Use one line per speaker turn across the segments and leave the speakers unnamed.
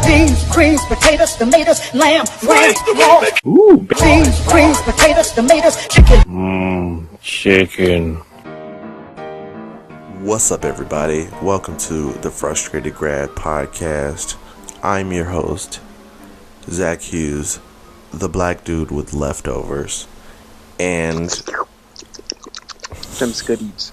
Beans, greens, potatoes, tomatoes, lamb, lamb,
Ooh,
beans, greens, potatoes, tomatoes, chicken.
Chicken.
What's up, everybody? Welcome to the Frustrated Grad podcast. I'm your host, Zach Hughes, the black dude with leftovers, and
Them's goodies.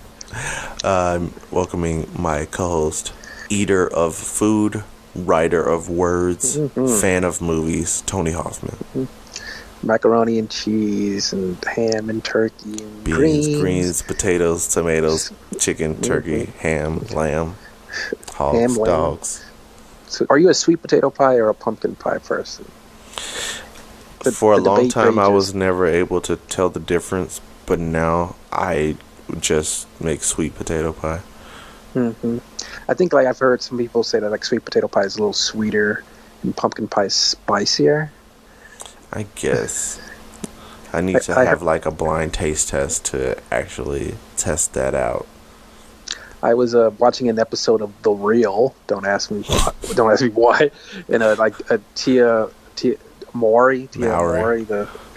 I'm welcoming my co-host, eater of food, writer of words, fan of movies, Tony Hoffman.
Macaroni and cheese and ham and turkey and
Beans, greens, potatoes, tomatoes, chicken, turkey, ham, lamb, hogs,
Ham, lamb.
dogs.
So are you a sweet potato pie or a pumpkin pie person?
For a long
debate
time, I
rages.
was never able to tell the difference, but now I just make sweet potato pie.
I think I've heard some people say that sweet potato pie is a little sweeter and pumpkin pie is spicier.
I guess I need to have a blind taste test to actually test that out.
I was watching an episode of The Real. Don't ask me why. And Tia Mowry,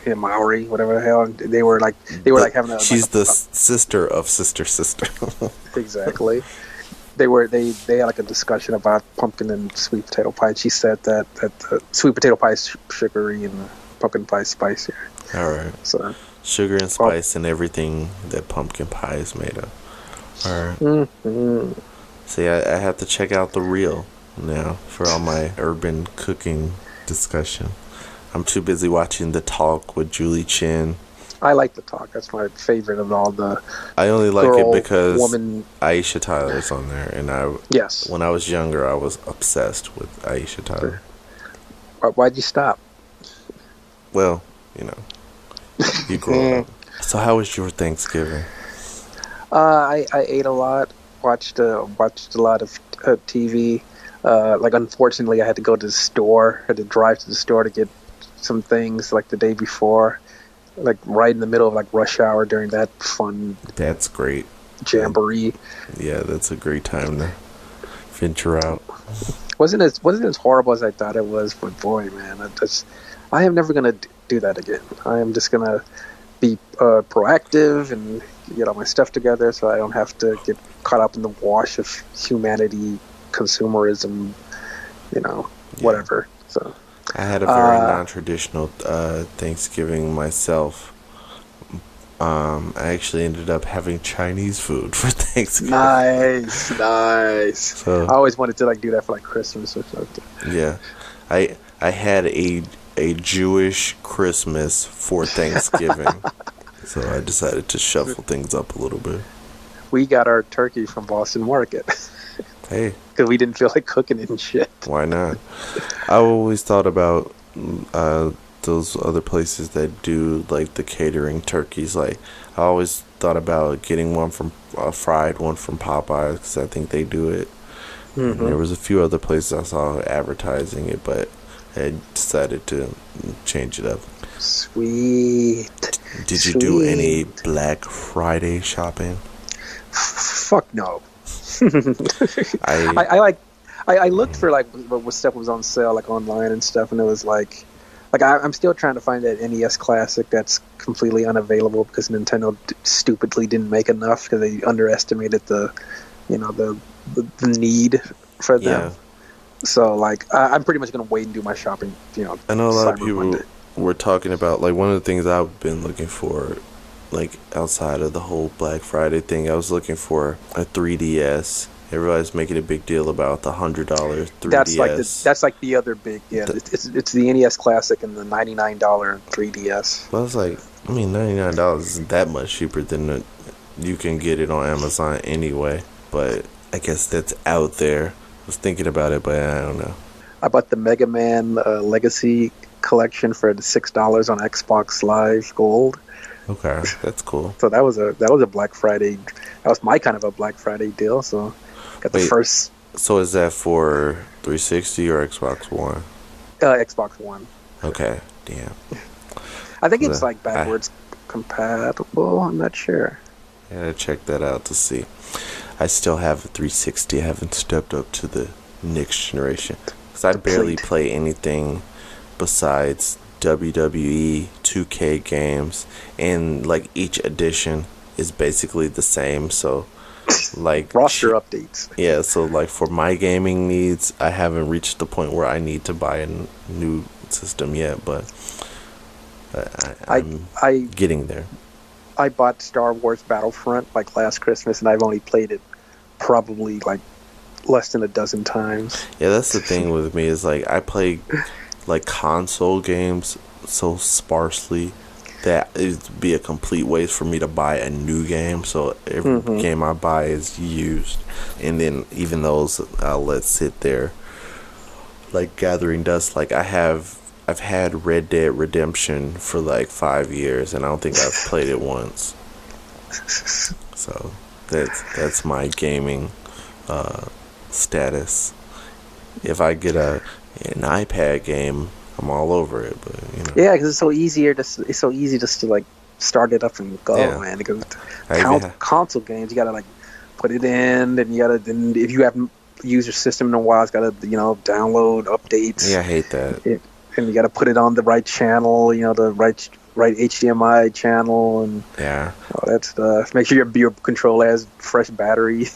Maori, whatever the hell. They were having a.
She's the sister of Sister.
Exactly. They had a discussion about pumpkin and sweet potato pie. And she said that the sweet potato pie is sugary and the pumpkin pie is spicier.
All right.
So
sugar and spice and everything that pumpkin pie is made of. All right. See, I have to check out The Real now for all my urban cooking discussion. I'm too busy watching The Talk with Julie Chen.
I like The Talk. That's my favorite of all the.
I only like it because
woman.
Aisha Tyler's on there, and
Yes.
When I was younger, I was obsessed with Aisha Tyler.
Why'd you stop?
Well, you grow up. So, how was your Thanksgiving?
I ate a lot. Watched a lot of TV. Unfortunately, I had to go to the store. I had to drive to the store to get some things the day before. Right in the middle of rush hour during that fun.
That's great.
Jamboree.
Yeah, that's a great time to venture out.
Wasn't as horrible as I thought it was, but boy, man, I am never gonna do that again. I am just gonna be proactive and get all my stuff together, so I don't have to get caught up in the wash of humanity, consumerism, whatever. So.
I had a very non-traditional Thanksgiving myself. I actually ended up having Chinese food for Thanksgiving.
Nice.
So,
I always wanted to do that for Christmas or something.
Yeah, I had a Jewish Christmas for Thanksgiving, so I decided to shuffle things up a little bit.
We got our turkey from Boston Market.
Hey.
Because we didn't feel like cooking it and shit.
Why not? I always thought about those other places that do the catering turkeys. I always thought about getting one from fried one from Popeyes because I think they do it. And there was a few other places I saw advertising it, but I decided to change it up.
Sweet.
Did you do any Black Friday shopping?
Fuck no. I looked for what stuff was on sale online and stuff, and it was I'm still trying to find that NES Classic that's completely unavailable because Nintendo stupidly didn't make enough because they underestimated the need for them. Yeah. So I'm pretty much gonna wait and do my shopping.
I know a lot of people were talking about one of the things I've been looking for. Outside of the whole Black Friday thing, I was looking for a 3DS. Everybody's making a big deal about the $100 3DS.
That's the other big, it's the NES Classic and the $99 3DS.
Well, it's $99 isn't that much cheaper than you can get it on Amazon anyway. But I guess that's out there. I was thinking about it, but I don't know.
I bought the Mega Man Legacy collection for the $6 on Xbox Live Gold.
Okay, that's cool.
So that was a Black Friday. That was my kind of a Black Friday deal. So got the first.
So is that for 360 or Xbox One?
Xbox One.
Okay, damn.
I think it's backwards compatible. I'm not sure.
I gotta check that out to see. I still have a 360. I haven't stepped up to the next generation. because I barely
Complete.
play anything besides WWE 2K games, and like each edition is basically the same. So like
Roster updates.
yeah, so like for my gaming needs, I haven't reached the point where I need to buy a new system yet, but I'm
I
getting there.
I bought Star Wars Battlefront like last Christmas, and I've only played it probably like less than a dozen times.
Yeah, that's the thing with me is like I play like console games so sparsely that it'd be a complete waste for me to buy a new game. So every game I buy is used, and then even those I'll let sit there like gathering dust. Like I've had Red Dead Redemption for like 5 years, and I don't think I've played it once. So that's my gaming status. If I get an iPad game, I'm all over it. But you know,
Yeah, because it's so easy just to like start it up and go, man. Because console games, you gotta like put it in, and then if you haven't used your system in a while, it's gotta download updates.
Yeah, I hate that.
And you gotta put it on the right channel, the right HDMI channel, and all that stuff. Make sure your controller has fresh battery.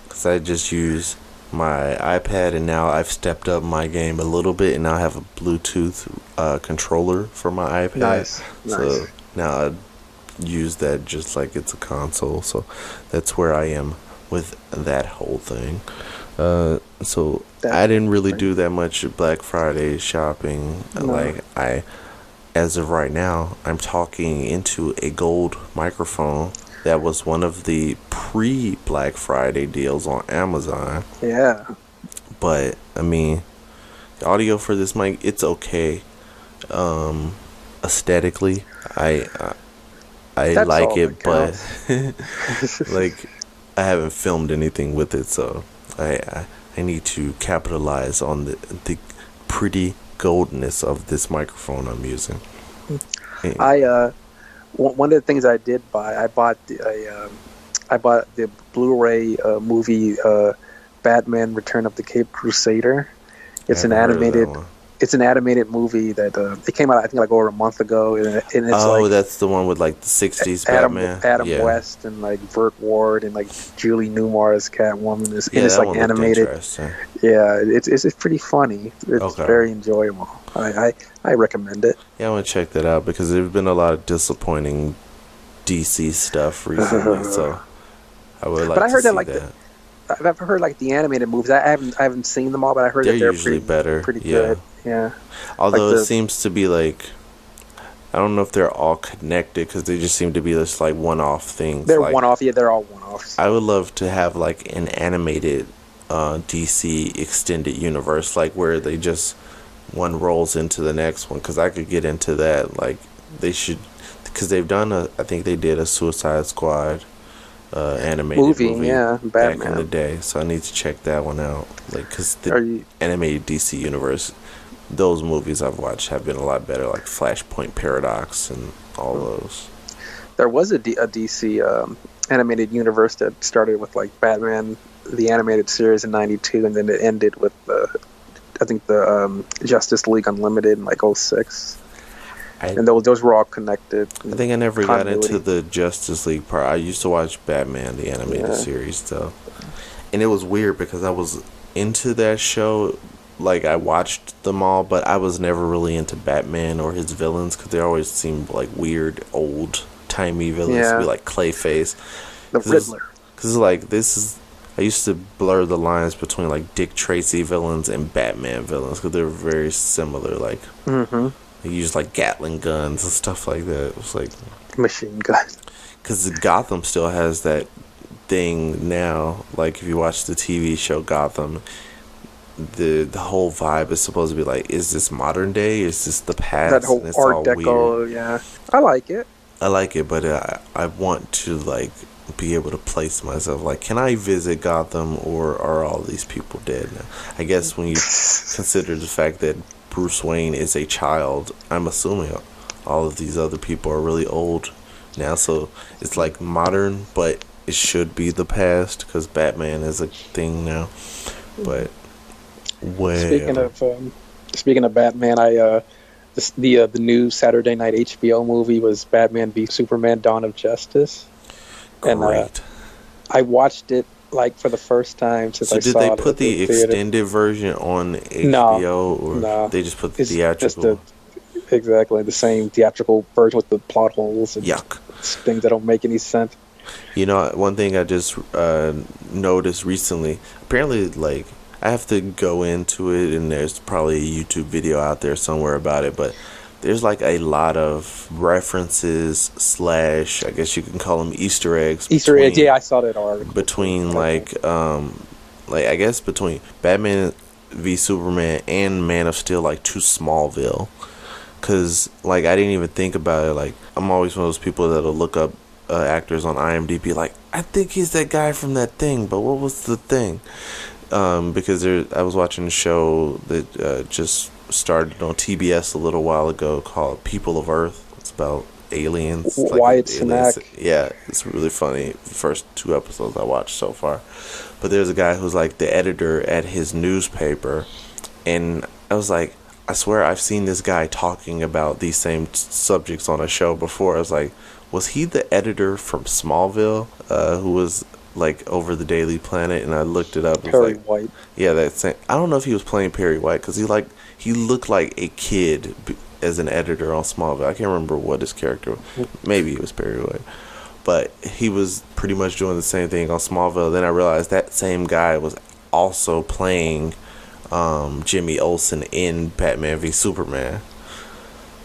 Because I just use my iPad, and now I've stepped up my game a little bit, and now I have a Bluetooth controller for my iPad.
Nice.
So now I use that just like it's a console. So that's where I am with that whole thing. So I didn't really do that much Black Friday shopping.
No.
Like as of right now, I'm talking into a gold microphone. That was one of the pre-Black Friday deals on Amazon.
Yeah.
But, I mean, the audio for this mic, it's okay. Aesthetically, I
That's
like
all
it,
that
but, like, I haven't filmed anything with it, so I need to capitalize on the pretty goldness of this microphone I'm using.
One of the things I did buy, I bought the Blu-ray movie Batman: Return of the Cape Crusader. It's an animated movie that it came out I think like over a month ago, and it's
that's the one with like the 60s Batman.
Adam West and like Burt Ward and like Julie Newmar as Catwoman. It's like animated. Yeah, it's pretty funny. It's very enjoyable. I recommend it.
Yeah, I want to check that out because there's been a lot of disappointing DC stuff recently. So I would like. But I heard that.
I've heard like the animated movies. I haven't seen them all, but I heard that they're
usually better.
Pretty good. Yeah.
Although it seems to be like, I don't know if they're all connected because they just seem to be just like one-off things.
They're
like,
one-off. Yeah, they're all one-offs.
I would love to have like an animated DC extended universe, like where they just one rolls into the next one, because I could get into that. Like they should, because they've done I think they did a Suicide Squad animated movie back in the day, so I need to check that one out. Like, because the animated DC universe, those movies I've watched have been a lot better, like Flashpoint Paradox and all those.
There was a DC animated universe that started with like Batman the animated series in '92, and then it ended with I think the Justice League Unlimited in like '06. And those were all connected.
I think I never got into the Justice League part. I used to watch Batman, the animated series, though. And it was weird because I was into that show. Like, I watched them all, but I was never really into Batman or his villains because they always seemed like weird, old-timey villains to be like Clayface.
The Riddler.
Because, like, I used to blur the lines between, like, Dick Tracy villains and Batman villains because they were very similar. Like, they used like Gatling guns and stuff like that. It was like
machine guns.
Because Gotham still has that thing now. Like if you watch the TV show Gotham, the whole vibe is supposed to be like, is this modern day? Is this the past?
That whole Art Deco, yeah. I like it.
I like it, but I want to like be able to place myself. Like, can I visit Gotham, or are all these people dead now? I guess when you consider the fact that Bruce Wayne is a child, I'm assuming all of these other people are really old now, so it's like modern, but it should be the past because Batman is a thing now. But Way.
Speaking of Batman, the new Saturday night HBO movie was Batman v Superman: Dawn of Justice.
Great.
And I watched it like for the first time since I saw it.
So did they put the extended version on HBO, or they just put the theatrical?
Exactly the same theatrical version with the plot holes and things that don't make any sense.
You know, one thing I just noticed recently, apparently, like, I have to go into it, and there's probably a YouTube video out there somewhere about it, but there's like a lot of references / I guess you can call them Easter eggs.
Easter eggs, yeah, I saw that article.
Between I guess between Batman v Superman and Man of Steel, like, to Smallville. Cause like I didn't even think about it. Like, I'm always one of those people that'll look up actors on IMDb. Like, I think he's that guy from that thing, but what was the thing? Because I was watching a show that just started on TBS a little while ago called People of Earth. It's about aliens.
Wyatt Cenac.
Yeah, it's really funny. The first 2 episodes I watched so far. But there's a guy who's like the editor at his newspaper, and I was like, I swear I've seen this guy talking about these same subjects on a show before. I was like, was he the editor from Smallville, who was like over the Daily Planet? And I looked it up.
Perry White.
Yeah, that same. I don't know if he was playing Perry White, because he looked like a kid as an editor on Smallville. I can't remember what his character was. Maybe it was Perry White. But he was pretty much doing the same thing on Smallville. Then I realized that same guy was also playing Jimmy Olsen in Batman v Superman.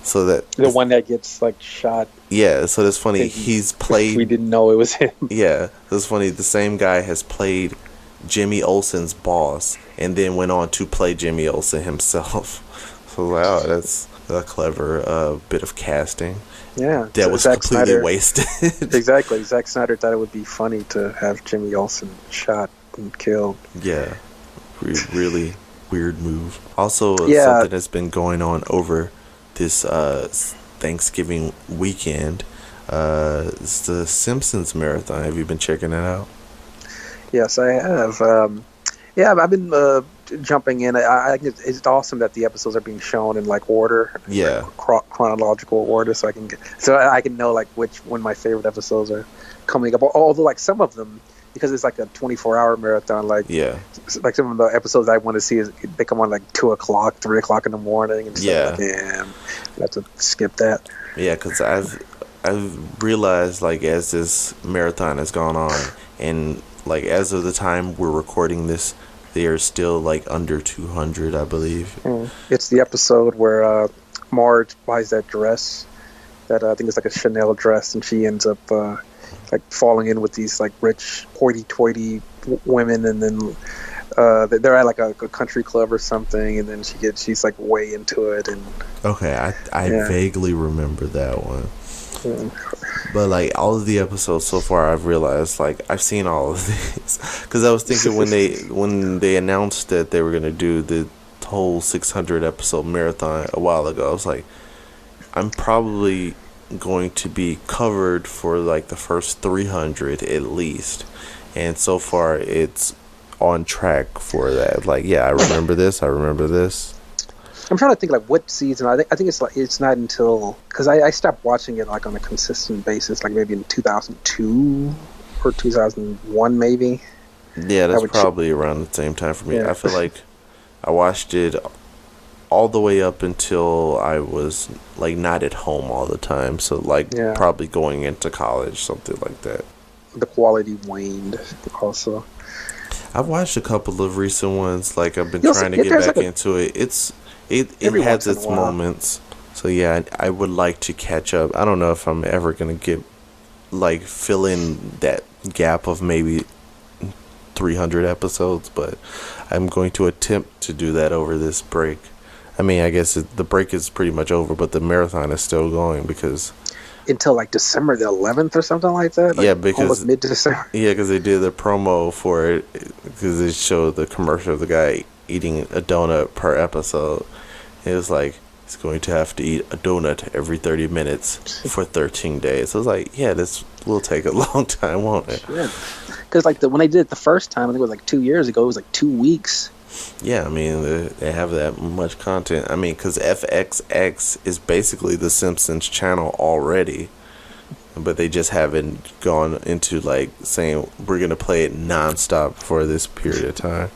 So that
the one that gets like shot.
Yeah, so that's funny. He's played.
We didn't know it was him.
Yeah, that's funny. The same guy has played Jimmy Olsen's boss, and then went on to play Jimmy Olsen himself. So wow, that's a clever bit of casting.
Yeah,
that was
Zack
completely
Snyder,
wasted.
Exactly. Zack Snyder thought it would be funny to have Jimmy Olsen shot and killed.
Yeah, really weird move. Also, something that's been going on over this Thanksgiving weekend is the Simpsons marathon. Have you been checking it out?
Yes, I have. I've been jumping in. I think it's awesome that the episodes are being shown in like order, chronological order, so I can know like when my favorite episodes are coming up. Although like some of them, because it's like a 24-hour marathon, like some of the episodes I want to see they come on like 2 o'clock, 3 o'clock in the morning, and stuff. I have to skip that. Yeah,
because I've realized, like, as this marathon has gone on, and like as of the time we're recording this, they are still like under 200, I believe.
It's the episode where Marge buys that dress that I think it's like a Chanel dress, and she ends up like falling in with these like rich hoity-toity women, and then they're at like a country club or something, and then she's like way into it. And
okay, I vaguely remember that one. But like all of the episodes so far, I've realized like I've seen all of these, because I was thinking when they announced that they were gonna do the whole 600 episode marathon a while ago, I was like, I'm probably going to be covered for like the first 300 at least, and so far it's on track for that. Like, I remember this.
I'm trying to think like what season. I think it's not until, because I stopped watching it like on a consistent basis, like maybe in 2002 or 2001 maybe.
Yeah, that's probably around the same time for me. I feel like I watched it all the way up until I was like not at home all the time, so like probably going into college, something like that.
The quality waned also.
I've watched a couple of recent ones. Like, I've been trying to get back into it. It has its moments. So I would like to catch up. I don't know if I'm ever gonna fill in that gap of maybe 300 episodes, but I'm going to attempt to do that over this break. I mean, I guess the break is pretty much over, but the marathon is still going because
until like December the 11th or something like that. Like
because
almost mid-December.
Yeah, because they did the promo for it, because they showed the commercial of the guy eating a donut per episode. It was like he's going to have to eat a donut every 30 minutes for 13 days. So I was like, this will take a long time, won't it?
Yeah, because like when they did it the first time, I think it was like 2 years ago. It was like 2 weeks.
Yeah, I mean, they have that much content. I mean, because FXX is basically the Simpsons channel already, but they just haven't gone into, like, saying, we're going to play it nonstop for this period of time.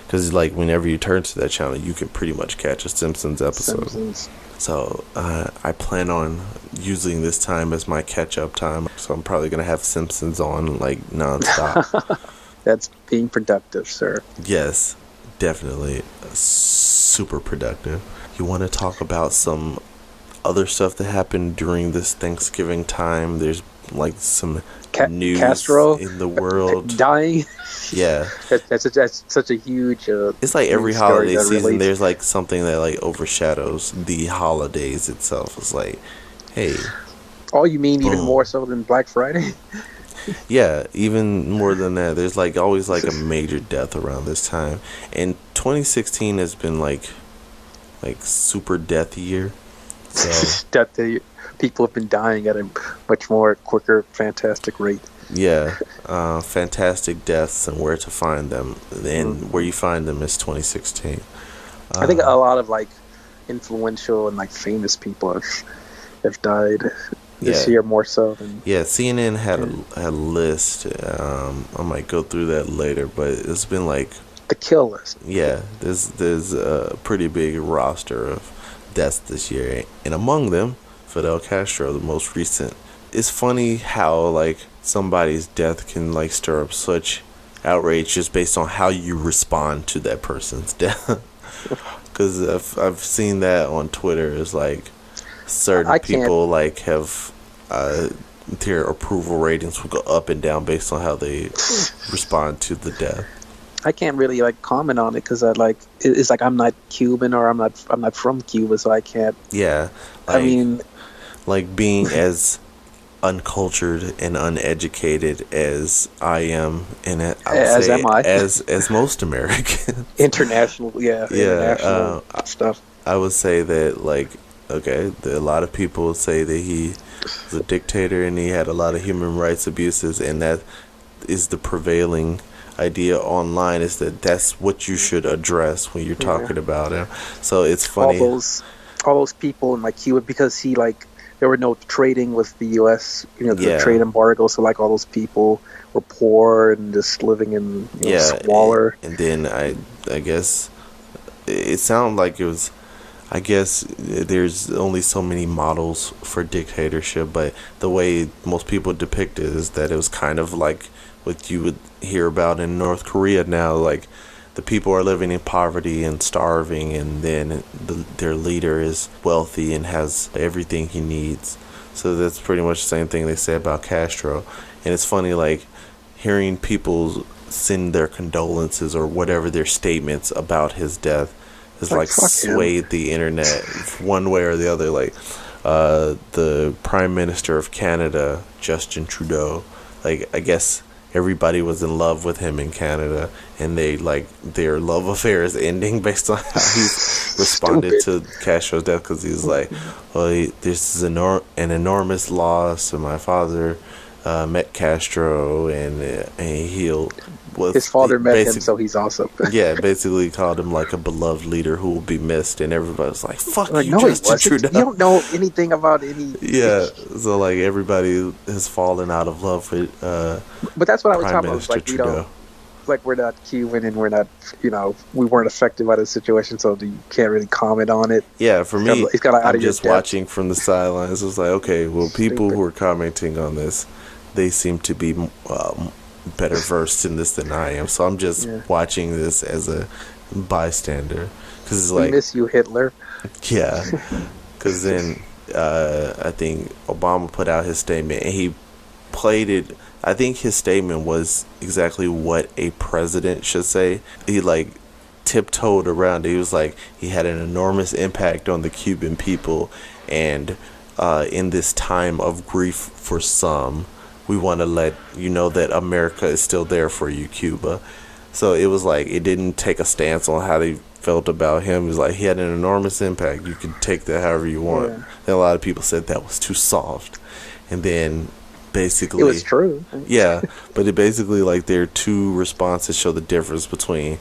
Because, like, whenever you turn to that channel, you can pretty much catch a Simpsons episode.
Simpsons.
So, I plan on using this time as my catch-up time. So I'm probably going to have Simpsons on, like, nonstop.
That's being productive, sir.
Yes, definitely. Super productive. You want to talk about some other stuff that happened during this Thanksgiving time? There's, like, some news
Castro
in the world.
Dying.
Yeah.
That's such a huge...
it's like every holiday season,
relates.
there's, like, something that, like, overshadows the holidays itself. It's like, hey...
Oh, you mean even more so than Black Friday?
Yeah, even more than that. There's, like, always, like, a major death around this time. And 2016 has been, like super death year. So
People have been dying at a much more quicker, fantastic rate.
yeah, fantastic deaths and where to find them. And where you find them is 2016.
I think a lot of, like, influential and, like, famous people have died this year more so than...
Yeah, CNN had a list. I might go through that later, but it's been, like...
The kill list.
Yeah, there's a pretty big roster of deaths this year. And among them, Fidel Castro, the most recent. It's funny how, like, somebody's death can, like, stir up such outrage just based on how you respond to that person's death. Because I've seen that on Twitter. It's like certain people, like, have their approval ratings will go up and down based on how they respond to the death.
I can't really, like, comment on it because it's like I'm not Cuban or I'm not from Cuba, so I can't.
Yeah, like,
I mean,
like, being as uncultured and uneducated as I am, and as most Americans.
International stuff.
I would say that, like, okay, a lot of people say that he was a dictator and he had a lot of human rights abuses, and that is the prevailing idea online, is that that's what you should address when you're talking about him. So it's funny. All
those people in, like, Cuba, because he, like, there were no trading with the U.S., the trade embargo, so, like, all those people were poor and just living in squalor.
And then I guess it sounded like it was, I guess there's only so many models for dictatorship, but the way most people depict it is that it was kind of like what you would hear about in North Korea now, like the people are living in poverty and starving, and then their leader is wealthy and has everything he needs. So that's pretty much the same thing they say about Castro. And it's funny, like, hearing people send their condolences or whatever their statements about his death has, like, swayed the internet one way or the other. Like, the Prime Minister of Canada, Justin Trudeau, like, I guess everybody was in love with him in Canada, and they, like, their love affair is ending based on how he responded to Castro's death, because he was like, well, this is an enormous loss, and my father met Castro, and his
father met him, so he's awesome.
Yeah, basically called him, like, a beloved leader who will be missed, and everybody was like, fuck
like,
you,
no,
Justin Trudeau.
You don't know anything about any...
Yeah, so, like, everybody has fallen out of love with
but that's what I was
Prime
talking about.
Minister
Like,
Trudeau.
We're not Cuban, and we're not, we weren't affected by the situation, so you can't really comment on it.
Yeah, for me, I'm just
depth.
watching from the sidelines. It's like, okay, well, people who are commenting on this, they seem to be better versed in this than I am. So I'm just watching this as a bystander. Cause it's like,
we miss you, Hitler.
Yeah, because then I think Obama put out his statement, and he played it. I think his statement was exactly what a president should say. He, like, tiptoed around it. He was like, he had an enormous impact on the Cuban people, and in this time of grief for some, we want to let you know that America is still there for you, Cuba. So it was like, it didn't take a stance on how they felt about him. It was like, he had an enormous impact. You can take that however you want. Yeah. And a lot of people said that was too soft. And then basically,
it was true.
Yeah, but it basically, like, their two responses show the difference between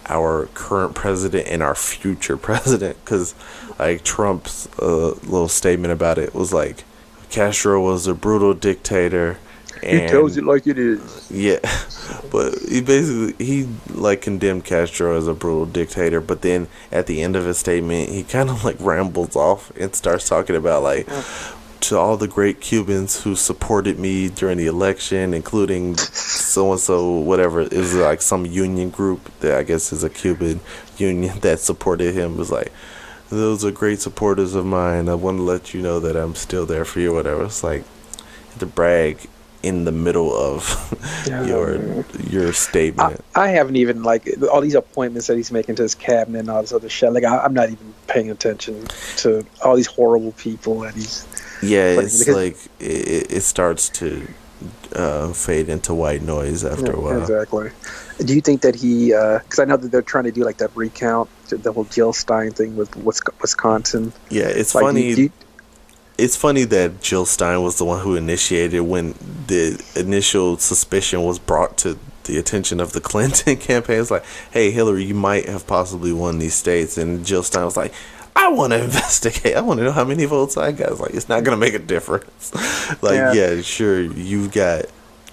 our current president and our future president, because like Trump's little statement about it was like Castro was a brutal dictator. And
he tells it like it is.
Yeah, but he like condemned Castro as a brutal dictator, but then at the end of his statement he kind of like rambles off and starts talking about like, to all the great Cubans who supported me during the election, including so and so, whatever. It was like some union group that I guess is a Cuban union that supported him. It was like, those are great supporters of mine. I want to let you know that I'm still there for you, whatever. It's like to brag in the middle of your statement.
I haven't even, like, all these appointments that he's making to his cabinet and all this other shit. Like, I'm not even paying attention to all these horrible people that he's.
Yeah, it's like it starts to fade into white noise after a while.
Exactly. Do you think that he? Because I know that they're trying to do like that recount, the whole Jill Stein thing with Wisconsin.
Yeah, it's
like,
funny. It's funny that Jill Stein was the one who initiated when the initial suspicion was brought to the attention of the Clinton campaign. It's like, hey, Hillary, you might have possibly won these states. And Jill Stein was like, I want to investigate. I want to know how many votes I got. It's like, it's not going to make a difference. Like, yeah, sure, you got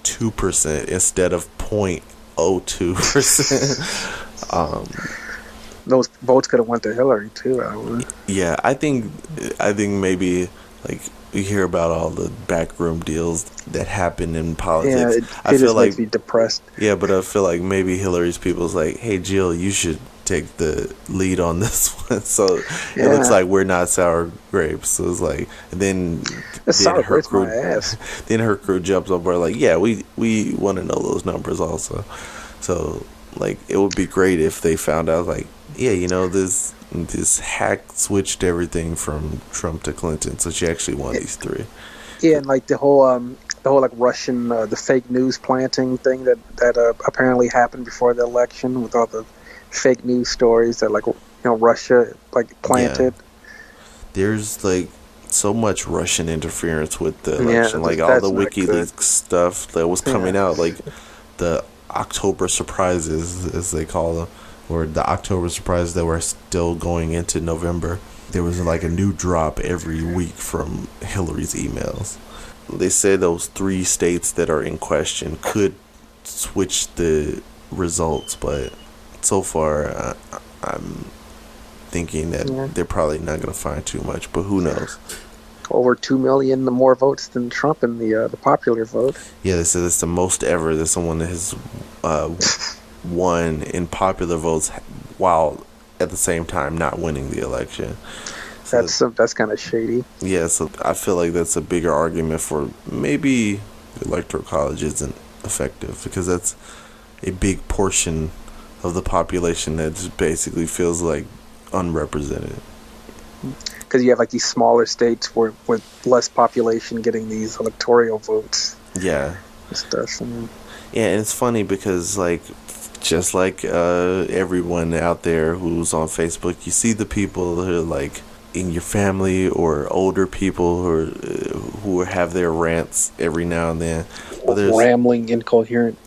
2% instead of 0.02%.
Those votes could have went to Hillary, too.
Yeah, I think maybe, like, we hear about all the backroom deals that happen in politics.
Yeah,
I feel like
makes me depressed.
Yeah, but I feel like maybe Hillary's people's like, hey, Jill, you should take the lead on this one. So it looks like we're not sour grapes. So it's like, and then her crew, then her crew jumps up. We're like, yeah, we want to know those numbers also. So like, it would be great if they found out like, yeah, you know, this hack switched everything from Trump to Clinton, so she actually won these three.
Yeah, and like the whole like Russian the fake news planting thing that apparently happened before the election with all the fake news stories that, like, you know, Russia like planted. Yeah.
There's like so much Russian interference with the election, like all the WikiLeaks stuff that was coming out, like the October surprises, as they call them, or the October surprises that were still going into November. There was like a new drop every week from Hillary's emails. They say those 3 states that are in question could switch the results, but so far I'm thinking that they're probably not going to find too much, but who knows.
Over 2 million more votes than Trump in the popular vote. Yeah,
they said it's the most ever that someone has won in popular votes while at the same time not winning the election.
So that's kind of shady.
Yeah, so I feel like that's a bigger argument for maybe the Electoral College isn't effective, because that's a big portion of the population that just basically feels like unrepresented.
Because you have like these smaller states with less population getting these electoral votes.
Yeah.
And stuff.
Yeah, and it's funny because, like, just like everyone out there who's on Facebook, you see the people who are like in your family or older people who have their rants every now and then. But
rambling, incoherent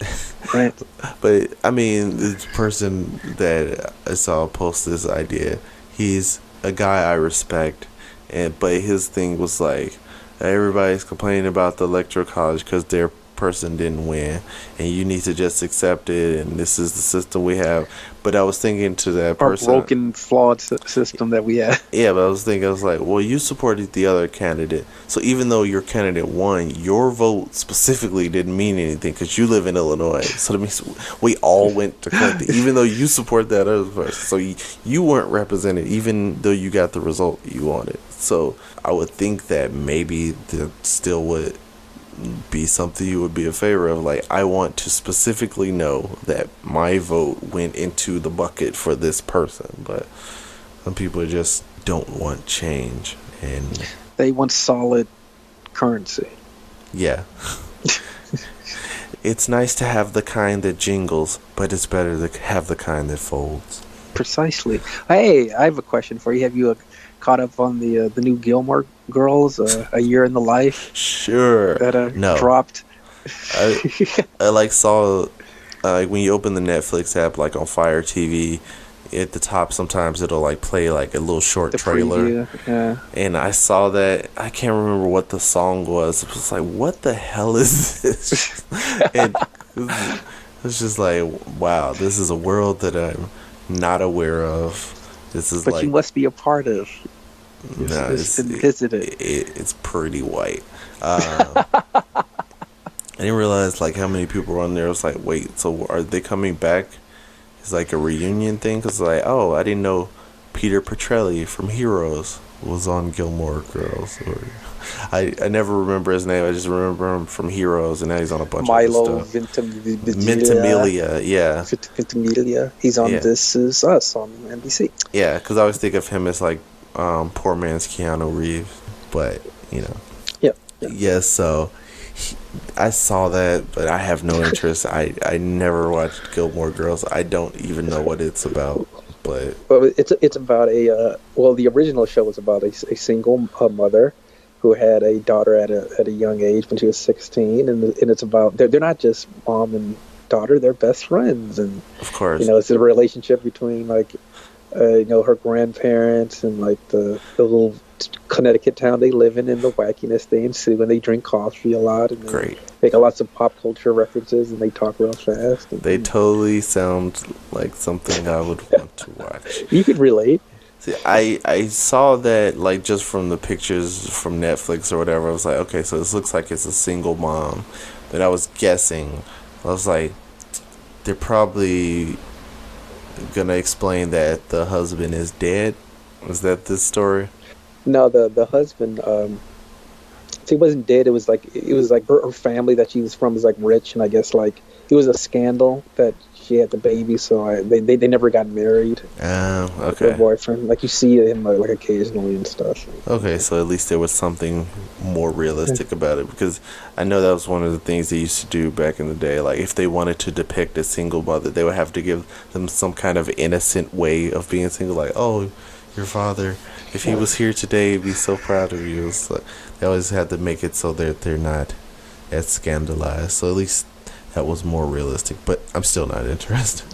rants.
But I mean, this person that I saw post this idea, he's a guy I respect, but his thing was like, everybody's complaining about the Electoral College because their person didn't win, and you need to just accept it, and this is the system we have. But I was thinking to that person,
our broken, flawed system that we have.
Yeah, but I was like, well, you supported the other candidate, so even though your candidate won, your vote specifically didn't mean anything because you live in Illinois. So that means we all went to Clinton, even though you support that other person. So you weren't represented, even though you got the result you wanted. So I would think that maybe that still would be something you would be in favor of. Like, I want to specifically know that my vote went into the bucket for this person. But some people just don't want change, and
they want solid currency.
Yeah. It's nice to have the kind that jingles, but it's better to have the kind that folds.
Precisely. Hey, I have a question for you. Have you caught up on the new Gilmore Girls, A Year in the Life?
Sure.
That
no.
dropped.
I like saw like when you open the Netflix app, like on Fire TV, at the top sometimes it'll like play like a little short trailer.
Preview, yeah.
And I saw that. I can't remember what the song was. It was like, what the hell is this? And it's just like, wow, this is a world that I'm not aware of. This is
but you must be a part of.
No, it's pretty white. I didn't realize like how many people were on there. I was like, wait, so are they coming back? It's like a reunion thing, because like, oh, I didn't know Peter Petrelli from Heroes was on Gilmore Girls. I never remember his name. I just remember him from Heroes, and now he's on a bunch
Milo
of stuff.
Ventimiglia.
Yeah.
Ventimiglia. He's on This Is Us on NBC.
Yeah, because I always think of him as like poor man's Keanu Reeves, but you know. Yeah, so I saw that, but I have no interest. I never watched Gilmore Girls. I don't even know what it's about. But
well, it's about the original show was about a single mother who had a daughter at a young age when she was 16, and it's about they're not just mom and daughter, they're best friends, and
of course,
it's a relationship between like her grandparents and like the little Connecticut town they live in, and the wackiness they ensue, and they drink coffee a lot, and
great,
make lots of pop culture references, and they talk real fast.
They totally sound like something I would want to watch.
You could relate.
See, I saw that like just from the pictures from Netflix or whatever. I was like, okay, so this looks like it's a single mom. But I was guessing. I was like, they're probably gonna explain that the husband is dead. Was that this story?
No, the husband, he wasn't dead. It was like her family that she was from was like rich, and I guess like it was a scandal that she had the baby, so they never got married.
Okay.
Her boyfriend, like you see him like occasionally and stuff.
Okay, so at least there was something more realistic about it, because I know that was one of the things they used to do back in the day. Like if they wanted to depict a single mother, they would have to give them some kind of innocent way of being single, like, oh, your father, if he was here today, he'd be so proud of you. So they always had to make it so that they're not as scandalized. So at least that was more realistic, but I'm still not interested.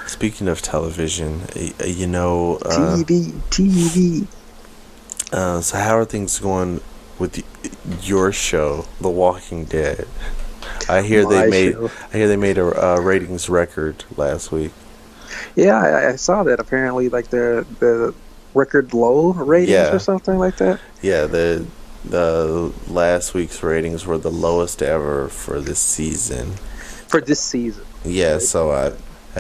Speaking of television,
TV.
So how are things going with your show, The Walking Dead? I hear they made a ratings record last week.
Yeah, I saw that. Apparently, like the record low ratings or something like that.
Yeah, the last week's ratings were the lowest ever for this season. Yeah, right? So I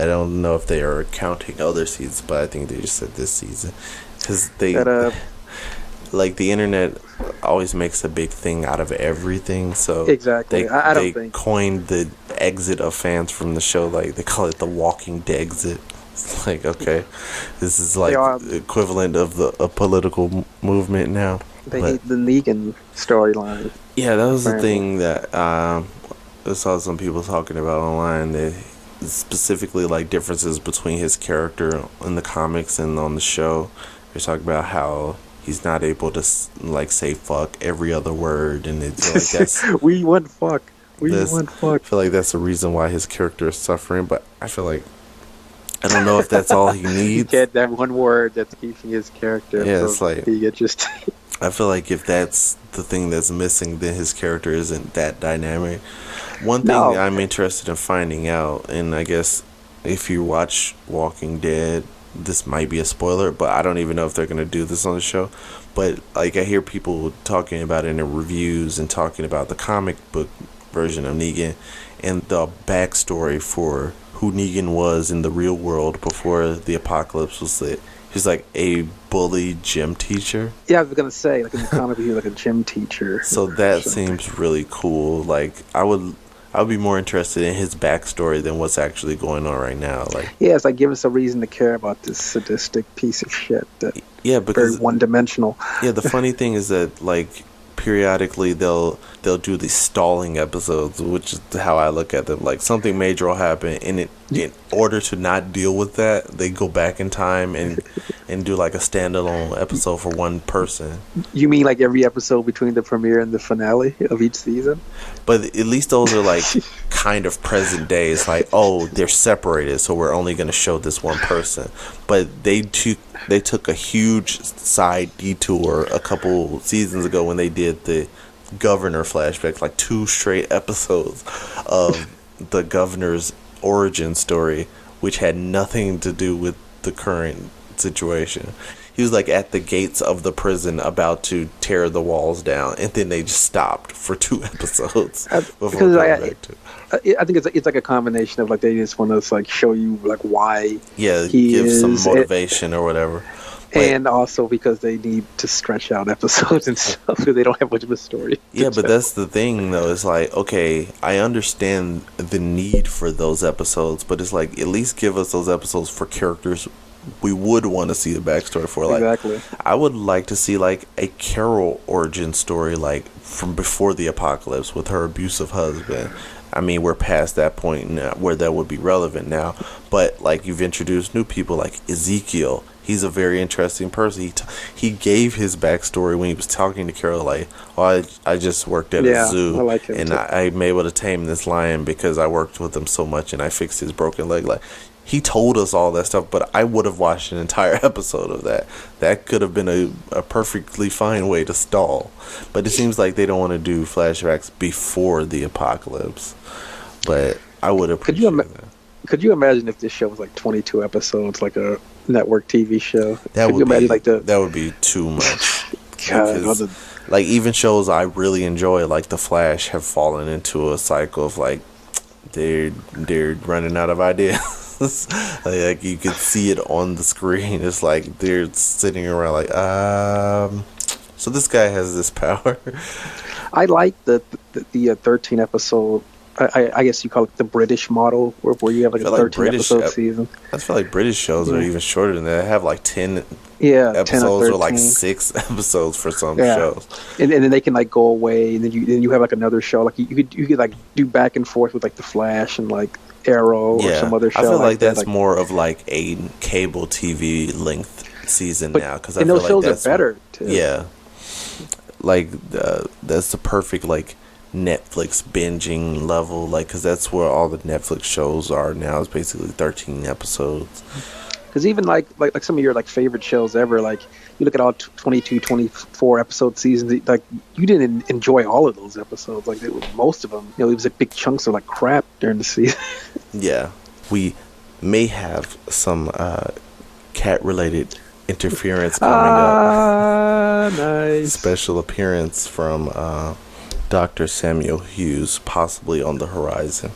don't know if they are counting other seasons, but I think they just said this season, because they like the internet always makes a big thing out of everything. So
exactly,
they coined the exit of fans from the show, like they call it the Walking Dead exit. It's like, okay, this is like equivalent of a political movement now.
They hate the Negan storyline.
Yeah, that was the thing that I saw some people talking about online. They specifically like differences between his character in the comics and on the show. They're talking about how he's not able to like say fuck every other word, and it's like that's
we want fuck. I
feel like that's the reason why his character is suffering. But I feel like I don't know if that's all he needs.
Get that one word that's keeping his character.
Yeah, it's like
being interesting.
I feel like if that's the thing that's missing, then his character isn't that dynamic. One thing I'm interested in finding out, and I guess if you watch Walking Dead, this might be a spoiler, but I don't even know if they're going to do this on the show. But like I hear people talking about it in the reviews and talking about the comic book version of Negan and the backstory for who Negan was in the real world before the apocalypse was lit. He's like a bully gym teacher.
Yeah, I was gonna say, like in the comic, he was like a gym teacher.
So that seems really cool. Like I would be more interested in his backstory than what's actually going on right now. Like, yeah,
it's like give us a reason to care about this sadistic piece of shit that
because
very one-dimensional.
Yeah, the funny thing is that like periodically they'll do these stalling episodes, which is how I look at them. Like something major will happen, and in order to not deal with that, they go back in time and and do like a standalone episode for one person.
You mean like every episode between the premiere and the finale of each season?
But at least those are like kind of present day. It's like, oh, they're separated, so we're only going to show this one person. But they took a huge side detour a couple seasons ago when they did the governor flashbacks, like 2 straight episodes of the governor's origin story, which had nothing to do with the current situation. He was like at the gates of the prison about to tear the walls down, and then they just stopped for 2 episodes before
because
going back to it.
I think it's like a combination of like they just want to like show you like why he
give
is,
some motivation or whatever.
And also because they need to stretch out episodes and stuff because they don't have much of a story.
Yeah, but that's the thing, though. It's like, okay, I understand the need for those episodes, but it's like, at least give us those episodes for characters we would want to see the backstory for. Like,
exactly.
I would like to see, like, a Carol origin story, like, from before the apocalypse with her abusive husband. I mean, we're past that point now where that would be relevant now. But, like, you've introduced new people like Ezekiel. He's a very interesting person. He gave his backstory when he was talking to Carol, like, oh, I just worked at a zoo,
I like him
and
too.
I'm able to tame this lion because I worked with him so much and I fixed his broken leg. Like, he told us all that stuff, but I would have watched an entire episode of that. That could have been a perfectly fine way to stall. But it seems like they don't want to do flashbacks before the apocalypse. But I would appreciate that.
Could you imagine if this show was like 22 episodes, like a network TV show?
That would be too much.
God,
like, even shows I really enjoy, like The Flash, have fallen into a cycle of like they're running out of ideas. Like you could see it on the screen. It's like they're sitting around like, so this guy has this power.
I like the 13 episode. I guess you call it the British model, where you have like a 13 episode season.
I feel like British shows are even shorter than that. They have like 10 episodes
10 or
or like 6 episodes for some shows.
And then they can like go away, and then you have like another show. Like you could like do back and forth with like the Flash and like Arrow or some other show.
I feel like
that.
that's more of like a cable TV length season now, because I
and
feel
those shows
like that's
are better too.
Yeah, like that's the perfect like Netflix binging level, like, because that's where all the Netflix shows are now. It's basically 13 episodes.
Because even like some of your like favorite shows ever, like you look at all 22, 24 episode seasons, like you didn't enjoy all of those episodes. Like most of them, it was like big chunks of like crap during the season.
Yeah, we may have some cat related interference coming up.
Nice
Special appearance from Dr. Samuel Hughes, possibly on the horizon.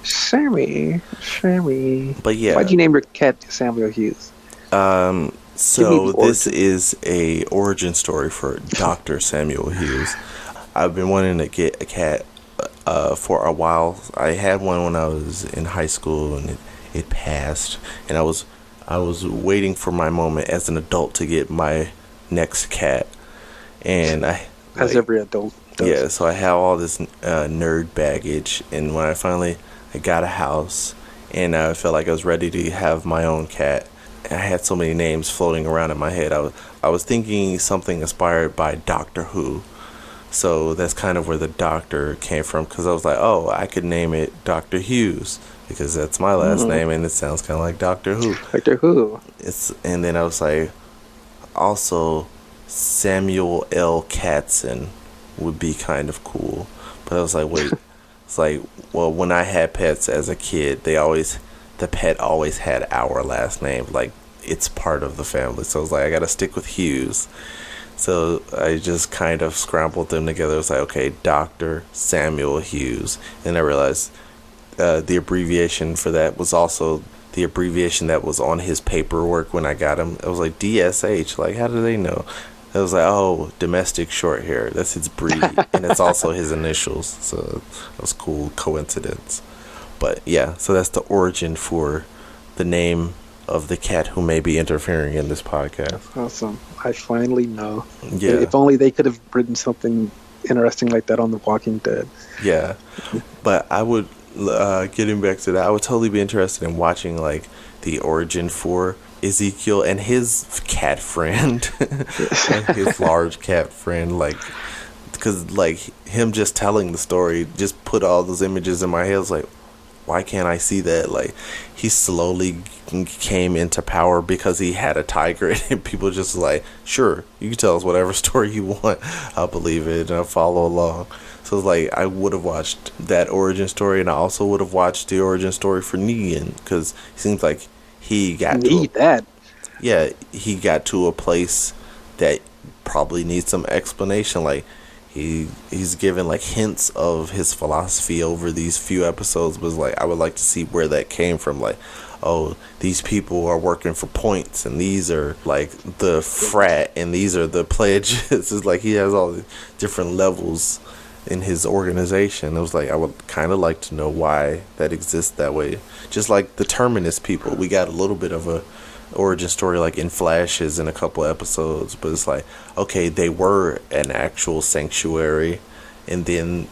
Sammy.
But yeah.
Why'd you name your cat Samuel Hughes?
So this is a origin story for Dr. Samuel Hughes. I've been wanting to get a cat for a while. I had one when I was in high school, and it passed. And I was waiting for my moment as an adult to get my next cat. And
as every adult does.
Yeah, so I have all this nerd baggage, and when I got a house, and I felt like I was ready to have my own cat. I had so many names floating around in my head. I was thinking something inspired by Doctor Who, so that's kind of where the doctor came from, because I was like, oh, I could name it Dr. Hughes, because that's my last name, and it sounds kind of like Doctor Who.
Doctor Who.
And then I was like, also Samuel L. Katzen would be kind of cool. But I was like, wait. It's like, well, when I had pets as a kid, the pet always had our last name. Like, it's part of the family. So I was like, I got to stick with Hughes. So I just kind of scrambled them together. It was like, okay, Dr. Samuel Hughes. And I realized the abbreviation for that was also the abbreviation that was on his paperwork when I got him. It was like DSH. Like, how do they know? It was like, oh, domestic short hair. That's his breed. And it's also his initials. So it was cool coincidence. But yeah, so that's the origin for the name of the cat who may be interfering in this podcast.
Awesome. I finally know.
Yeah.
If only they could have written something interesting like that on The Walking Dead.
Yeah. But I would, getting back to that, I would totally be interested in watching like the origin for Ezekiel and his cat friend, his large cat friend, like, because like him just telling the story just put all those images in my head. I was like, why can't I see that? Like, he slowly came into power because he had a tiger, and people just like, sure, you can tell us whatever story you want, I'll believe it and I'll follow along. So it's like, I would have watched that origin story, and I also would have watched the origin story for Negan, because it seems like he got he got to a place that probably needs some explanation. Like, he's given like hints of his philosophy over these few episodes, but it's like, I would like to see where that came from. Like, oh, these people are working for points, and these are like the frat, and these are the pledges. It's like he has all the different levels in his organization. It was like, I would kind of like to know why that exists that way. Just like the Terminus people, we got a little bit of a origin story like in flashes in a couple episodes, but it's like, okay, they were an actual sanctuary, and then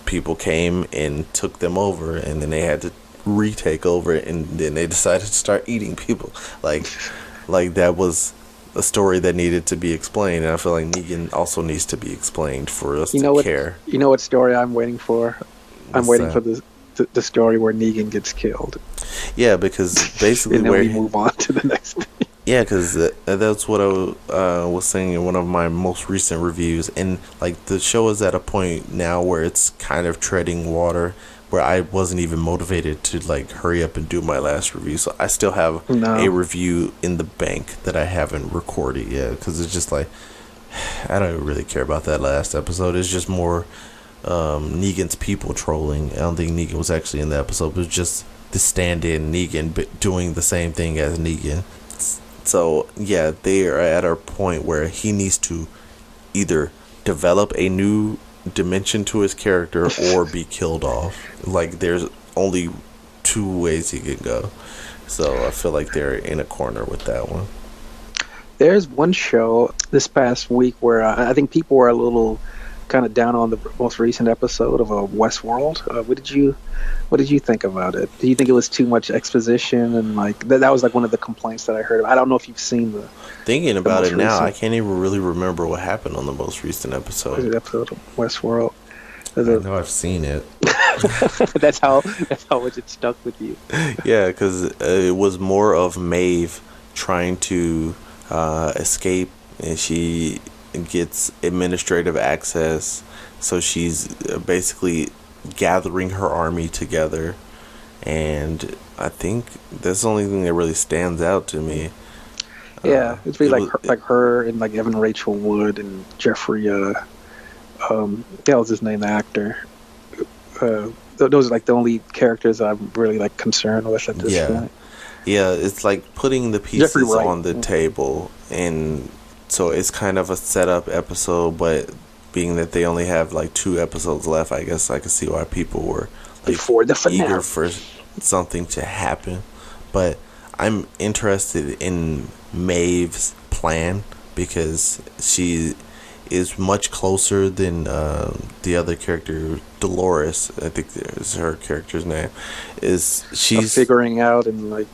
people came and took them over, and then they had to retake over it, and then they decided to start eating people. Like that was a story that needed to be explained, and I feel like Negan also needs to be explained for us to care.
You know what story I'm waiting for? I'm waiting for the story where Negan gets killed.
Yeah, because basically
and then we move on to the next thing.
Yeah, because that's what I was saying in one of my most recent reviews, and like the show is at a point now where it's kind of treading water, where I wasn't even motivated to like hurry up and do my last review. So I still have a review in the bank that I haven't recorded yet, because it's just like, I don't really care about that last episode. It's just more Negan's people trolling. I don't think Negan was actually in the episode. It was just the stand-in Negan doing the same thing as Negan. So yeah, they are at a point where he needs to either develop a new dimension to his character or be killed off. Like, there's only two ways he could go. So I feel like they're in a corner with that one.
There's one show this past week where I think people were a little kind of down on the most recent episode of Westworld. What did you think about it? Do you think it was too much exposition, and like that was like one of the complaints that I heard? I don't know if you've seen the. Thinking
about it now, I can't even really remember what happened on the most recent episode.
The episode of Westworld.
I know I've seen it.
that's how much it stuck with you.
Yeah, because it was more of Maeve trying to escape, and she gets administrative access, so she's basically gathering her army together, and I think that's the only thing that really stands out to me.
Yeah, it's really like her and like Evan Rachel Wood and Jeffrey what was his name, the actor. Those are like the only characters I'm really like concerned with at this point.
Yeah, it's like putting the pieces on the table, and so it's kind of a setup episode, but being that they only have like 2 episodes left, I guess I can see why people were like eager for something to happen. But I'm interested in Maeve's plan, because she is much closer than the other character, Dolores, I think is her character's name. She's
figuring out, and like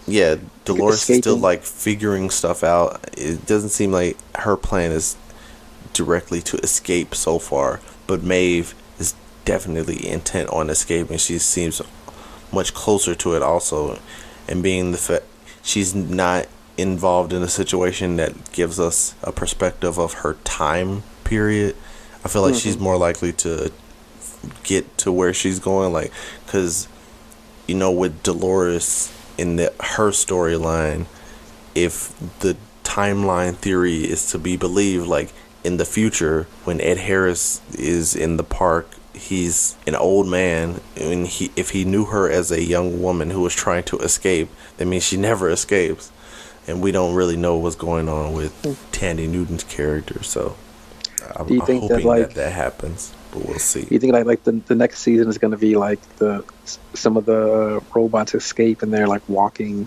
Dolores is still like figuring stuff out. It doesn't seem like her plan is directly to escape so far, but Maeve is definitely intent on escaping. She seems much closer to it also, and being the fact she's not involved in a situation that gives us a perspective of her time period, I feel like she's more likely to get to where she's going. Like, because with Dolores in her storyline, if the timeline theory is to be believed, like in the future when Ed Harris is in the park, he's an old man, and if he knew her as a young woman who was trying to escape, that means she never escapes, and we don't really know what's going on with Tandy Newton's character. So I'm hoping that happens, but we'll see.
Do you think like the next season is going to be like some of the robots escape and they're like walking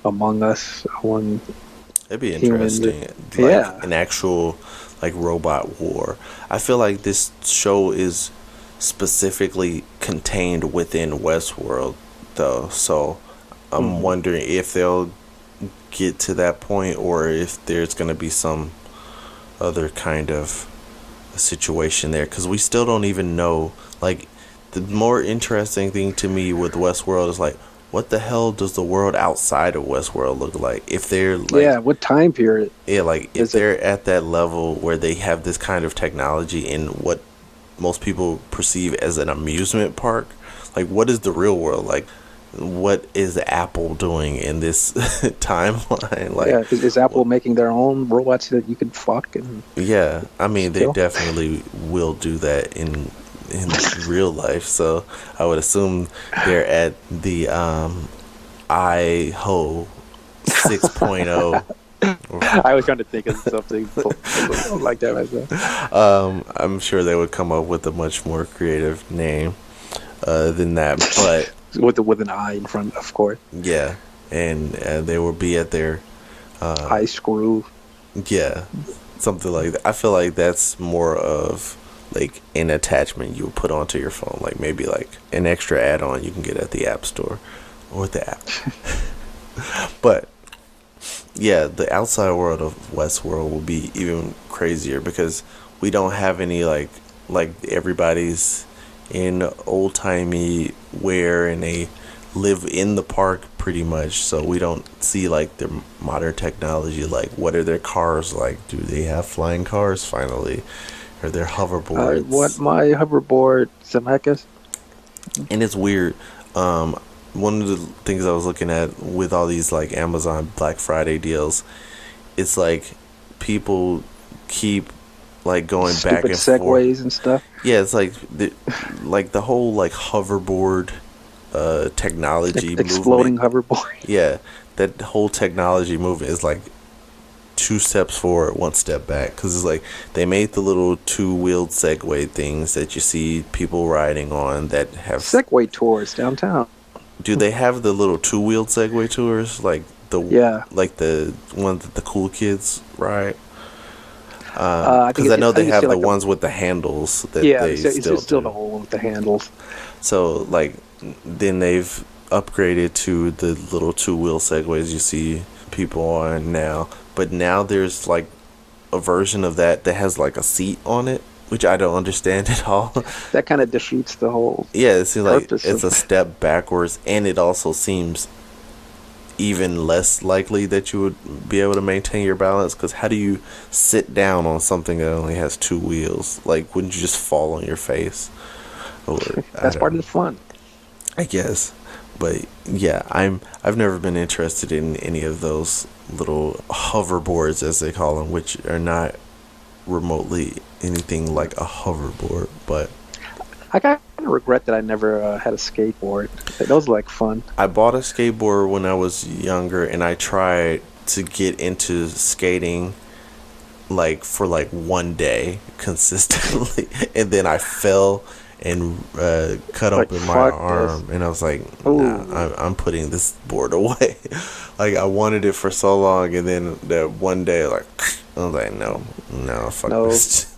among us?
It'd be interesting. An actual like robot war. I feel like this show is specifically contained within Westworld, though, so I'm wondering if they'll get to that point, or if there's going to be some other kind of situation there, because we still don't even know. Like, the more interesting thing to me with Westworld is like, what the hell does the world outside of Westworld look like? If they're like,
what time period?
yeah, like if they're at that level where they have this kind of technology in what most people perceive as an amusement park, like, what is the real world like? What is Apple doing in this timeline? Like,
Yeah, is Apple making their own robots that you can fuck? And
yeah, I mean, they
still?
definitely will do that in real life. So I would assume they're at the iHo 6.0.
I was trying to think of something like that myself.
I'm sure they would come up with a much more creative name than that, but
With an I in front, of course.
yeah, and they will be at their
I screw.
yeah, something like that. I feel like that's more of like an attachment you would put onto your phone, like maybe like an extra add-on you can get at the App Store or the app. But yeah, the outside world of Westworld will be even crazier because we don't have any like everybody's in old-timey wear and they live in the park pretty much, so we don't see like their modern technology. Like, what are their cars like? Do they have flying cars finally? Or their hoverboards?
I want my hoverboard, Zemeckis.
And it's weird. One of the things I was looking at with all these like Amazon Black Friday deals, it's like people keep like going back and
Stupid
forth.
segways and stuff.
Yeah, it's like the whole like hoverboard technology
Exploding
movement.
hoverboard.
Yeah, that whole technology movement is like 2 steps forward, 1 step back, because it's like they made the little 2-wheeled Segway things that you see people riding on that have
Segway tours downtown.
Do they have the little 2-wheeled Segway tours like the one that the cool kids ride? Because I know they have the ones with the handles that they
it's still
do.
the whole one with the handles.
So like then they've upgraded to the little 2-wheel Segways you see people on now. But now there's like a version of that has like a seat on it, which I don't understand at all.
That kind of defeats the whole.
Yeah, it seems like
purpose
it's
of
a step backwards, and it also seems even less likely that you would be able to maintain your balance, because how do you sit down on something that only has 2 wheels? Like, wouldn't you just fall on your face? Or,
That's part of the fun.
I guess. But yeah, I've never been interested in any of those little hoverboards, as they call them, which are not remotely anything like a hoverboard. But
I kind of regret that I never had a skateboard. Those are like fun.
I bought a skateboard when I was younger, and I tried to get into skating like for like 1 day consistently, and then I fell and cut
Like,
open my
fuck
arm,
this.
and I was like, nah, I'm putting this board away. Like, I wanted it for so long, and then that one day, like, I was like, no, fuck this.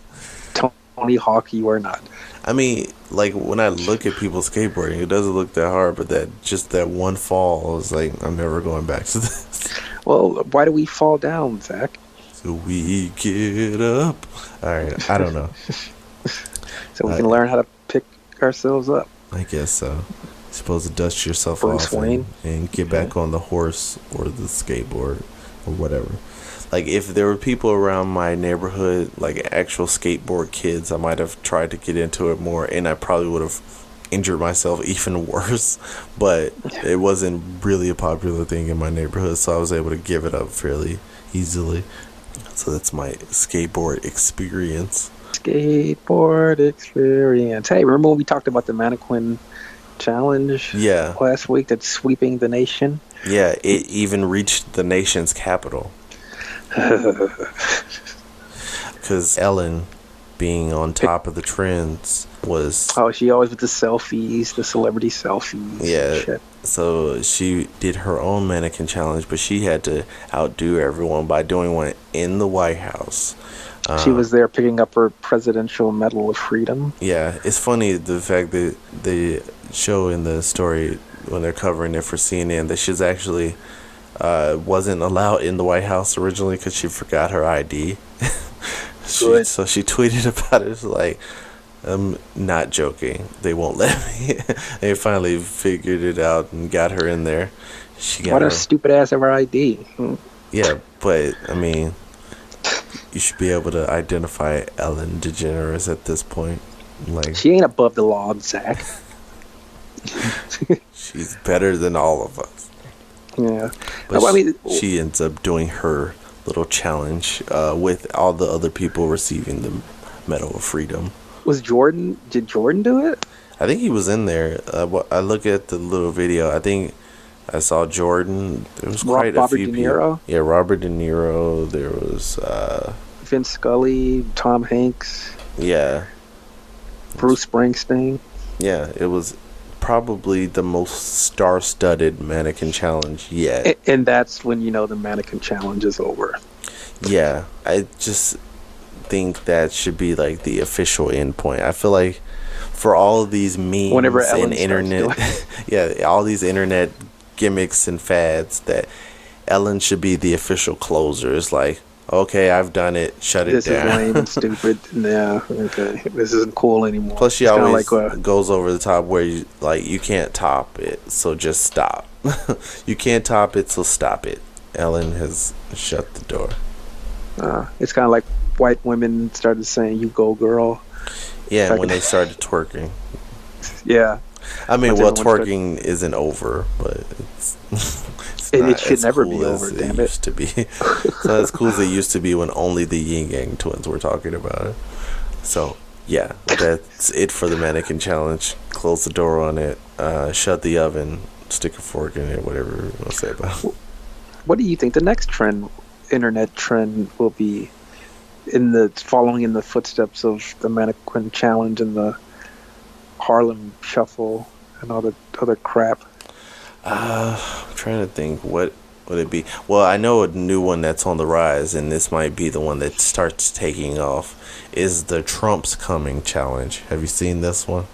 Tony Hawk, you are not.
I mean, like, when I look at people skateboarding, it doesn't look that hard, but that one fall, I was like, I'm never going back to this.
Well, why do we fall down, Zach?
So we get up. All right, I don't know.
So we can learn how to pick ourselves up.
I guess so. You're supposed to dust yourself
Bruce
off
Wayne.
and get back on the horse or the skateboard or whatever. Like, if there were people around my neighborhood, like actual skateboard kids, I might have tried to get into it more, and I probably would have injured myself even worse. But it wasn't really a popular thing in my neighborhood, so I was able to give it up fairly easily. So that's my skateboard experience.
Skateboard experience. Hey, remember when we talked about the mannequin challenge last week that's sweeping the nation?
Yeah, it even reached the nation's capital. Because Ellen, being on top of the trends, was...
Oh, she always with the selfies, the celebrity selfies.
Yeah,
shit.
So she did her own mannequin challenge, but she had to outdo everyone by doing one in the White House.
She was there picking up her Presidential Medal of Freedom.
Yeah, it's funny the fact that they show in the story when they're covering it for CNN that she's actually wasn't allowed in the White House originally because she forgot her ID. So she tweeted about it. It's like, I'm not joking. They won't let me. They finally figured it out and got her in there. She got
What
her
a stupid ass of her ID.
Yeah, but I mean, you should be able to identify Ellen DeGeneres at this point. Like,
She ain't above the law, Zach.
she's better than all of us.
Yeah.
But
I mean,
she ends up doing her little challenge with all the other people receiving the Medal of Freedom.
did Jordan do it?
I think he was in there. I look at the little video. I think I saw Jordan. There was quite a few
Robert De Niro?
people. Yeah, Robert De Niro. There was
Vince Scully, Tom Hanks,
yeah,
Bruce Springsteen.
yeah. It was probably the most star-studded mannequin challenge yet.
And that's when you know the mannequin challenge is over.
Yeah, I just think that should be like the official endpoint. I feel like for all of these memes
Whenever Ellen
and internet, yeah, all these internet gimmicks and fads, that Ellen should be the official closer. It's like, okay, I've done it. Shut it
This
down.
is lame and stupid. Yeah, okay. This isn't cool anymore.
Plus, she
It's kinda
always
like,
goes over the top where you can't top it, so just stop. You can't top it, so stop it. Ellen has shut the door.
it's kind of like white women started saying, "You go, girl."
Yeah,
Like-
when they started twerking.
Yeah,
I mean,
Once
well,
everyone
twerking isn't over, but it's
It
not
should
as
never be
cool as
over, damn it.
used to be. It's not as cool as it used to be when only the Yin Yang twins were talking about it. So, yeah, that's it for the mannequin challenge. Close the door on it, shut the oven, stick a fork in it, whatever you want to say about it.
what do you think the next internet trend will be following in the footsteps of the mannequin challenge and the Harlem Shuffle and all the other crap?
I'm trying to think, what would it be? Well, I know a new one that's on the rise, and this might be the one that starts taking off, is the Trump's Coming challenge. Have you seen this one?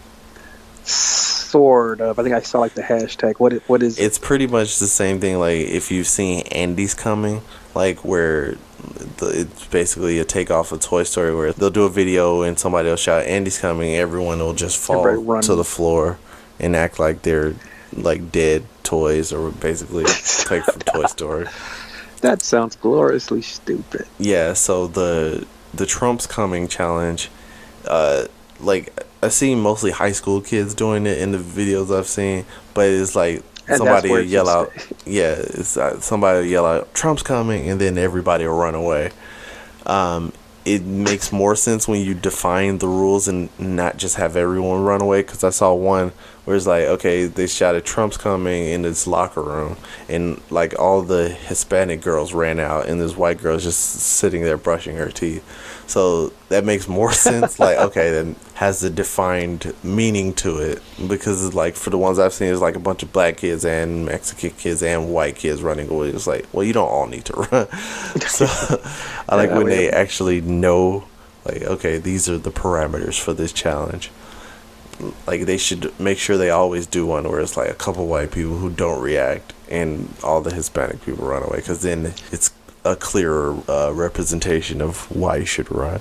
Sort of. I think I saw like the hashtag. What is it?
It's pretty much the same thing. Like, if you've seen Andy's Coming, like where it's basically a takeoff of Toy Story, where they'll do a video and somebody will shout Andy's coming, everyone will just fall
Everybody run.
to the floor and act like they're like dead toys, or basically take from Toy Story.
That sounds gloriously stupid.
Yeah, so the Trump's Coming challenge, like I've seen mostly high school kids doing it in the videos I've seen, but it's like
And
somebody
that's where
will
it
yell
should
out,
stay.
yeah, it's somebody will yell out Trump's coming, and then everybody will run away. It makes more sense when you define the rules and not just have everyone run away, because I saw one where it's like, okay, they shouted Trump's coming in this locker room, and like all the Hispanic girls ran out and this white girl's just sitting there brushing her teeth. So that makes more sense. Like, okay, then has the defined meaning to it, because it's like, for the ones I've seen, it's like a bunch of black kids and Mexican kids and white kids running away. It's like, well, you don't all need to run. So I like when they actually know, like, okay, these are the parameters for this challenge. Like, they should make sure they always do one where it's like a couple white people who don't react and all the Hispanic people run away, because then it's a clearer representation of why you should run.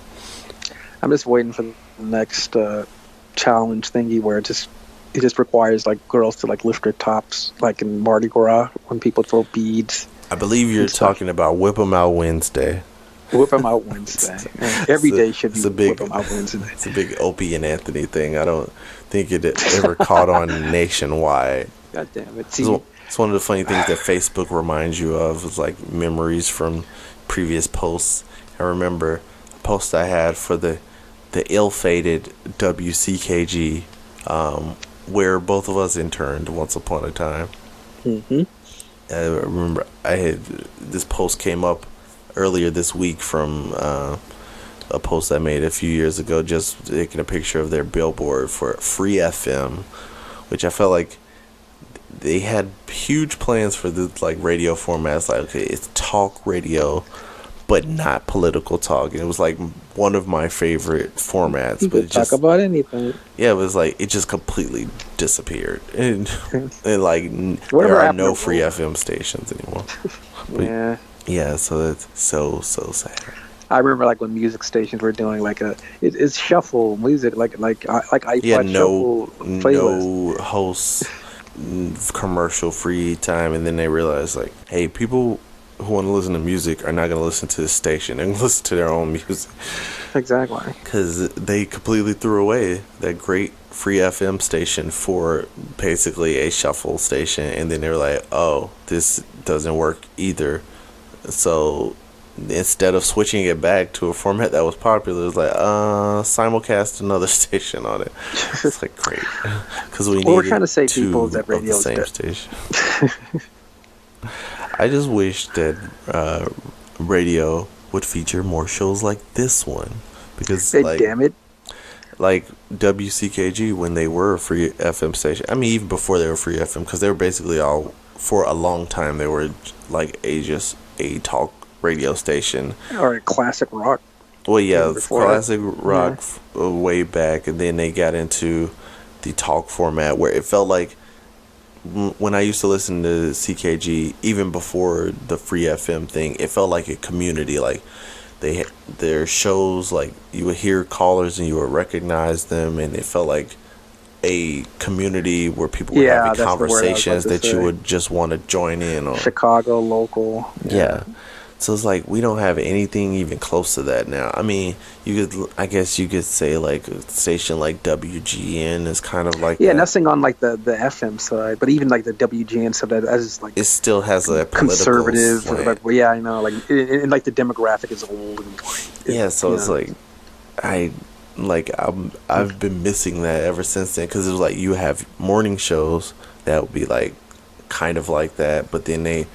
I'm just waiting for the next challenge thingy where it just requires like girls to like lift their tops, like in Mardi Gras when people throw beads.
I believe you're talking about Whip 'em Out Wednesday.
Whip 'em out Wednesday. Every day should be
big,
Whip 'em out Wednesday.
It's a big Opie and Anthony thing. I don't think it ever caught on nationwide.
God damn it! See,
It's one of the funny things that Facebook reminds you of, is like memories from previous posts. I remember a post I had for the ill-fated WCKG, where both of us interned once upon a time.
mm-hmm.
I remember this post came up earlier this week from a post I made a few years ago, just taking a picture of their billboard for Free FM, which I felt like they had huge plans for this like radio formats. Like, okay, it's talk radio, but not political talk. And it was like one of my favorite formats.
You
but
could talk about anything.
Yeah, it was like it just completely disappeared, and like
Whatever
there are
happened
no
to
free
Roll?
FM stations anymore. But,
Yeah.
yeah, so that's so sad.
I remember like when music stations were doing like it's shuffle music like iPod
Yeah,
shuffle playlist.
no hosts, commercial free time, and then they realized like, hey, people who want to listen to music are not going to listen to this station. They're going to listen to their own music.
Exactly.
Because they completely threw away that great free FM station for basically a shuffle station, and then they were like, oh, this doesn't work either. So instead of switching it back to a format that was popular, it was like, simulcast another station on it. It's like, great. Because we
We're trying to say
two
people that
of the
radio is
same
dead.
station. I just wish that radio would feature more shows like this one. Because,
Hey,
like,
damn it.
like WCKG, when they were a free FM station, I mean, even before they were free FM, because they were basically all, for a long time, they were like a talk radio station.
Or classic rock.
Well, yeah,
Before
classic rock way back, and then they got into the talk format where it felt like when I used to listen to CKG, even before the free FM thing, it felt like a community. Like their shows, like you would hear callers and you would recognize them, and it felt like a community where people were having
that's the word I was about
conversations
to
that you
say.
would just want to join in on.
Chicago local.
Yeah. So it's like we don't have anything even close to that now. I mean, I guess you could say like a station like WGN is kind of like
Yeah,
that.
nothing on like the FM side, but even like the WGN stuff that is like
It still has a political
conservative.
slant.
Like, well, yeah, I know. Like, and like the demographic is old. And,
Yeah, so it's
know.
like I've been missing that ever since then, because it was like you have morning shows that would be like kind of like that, but then they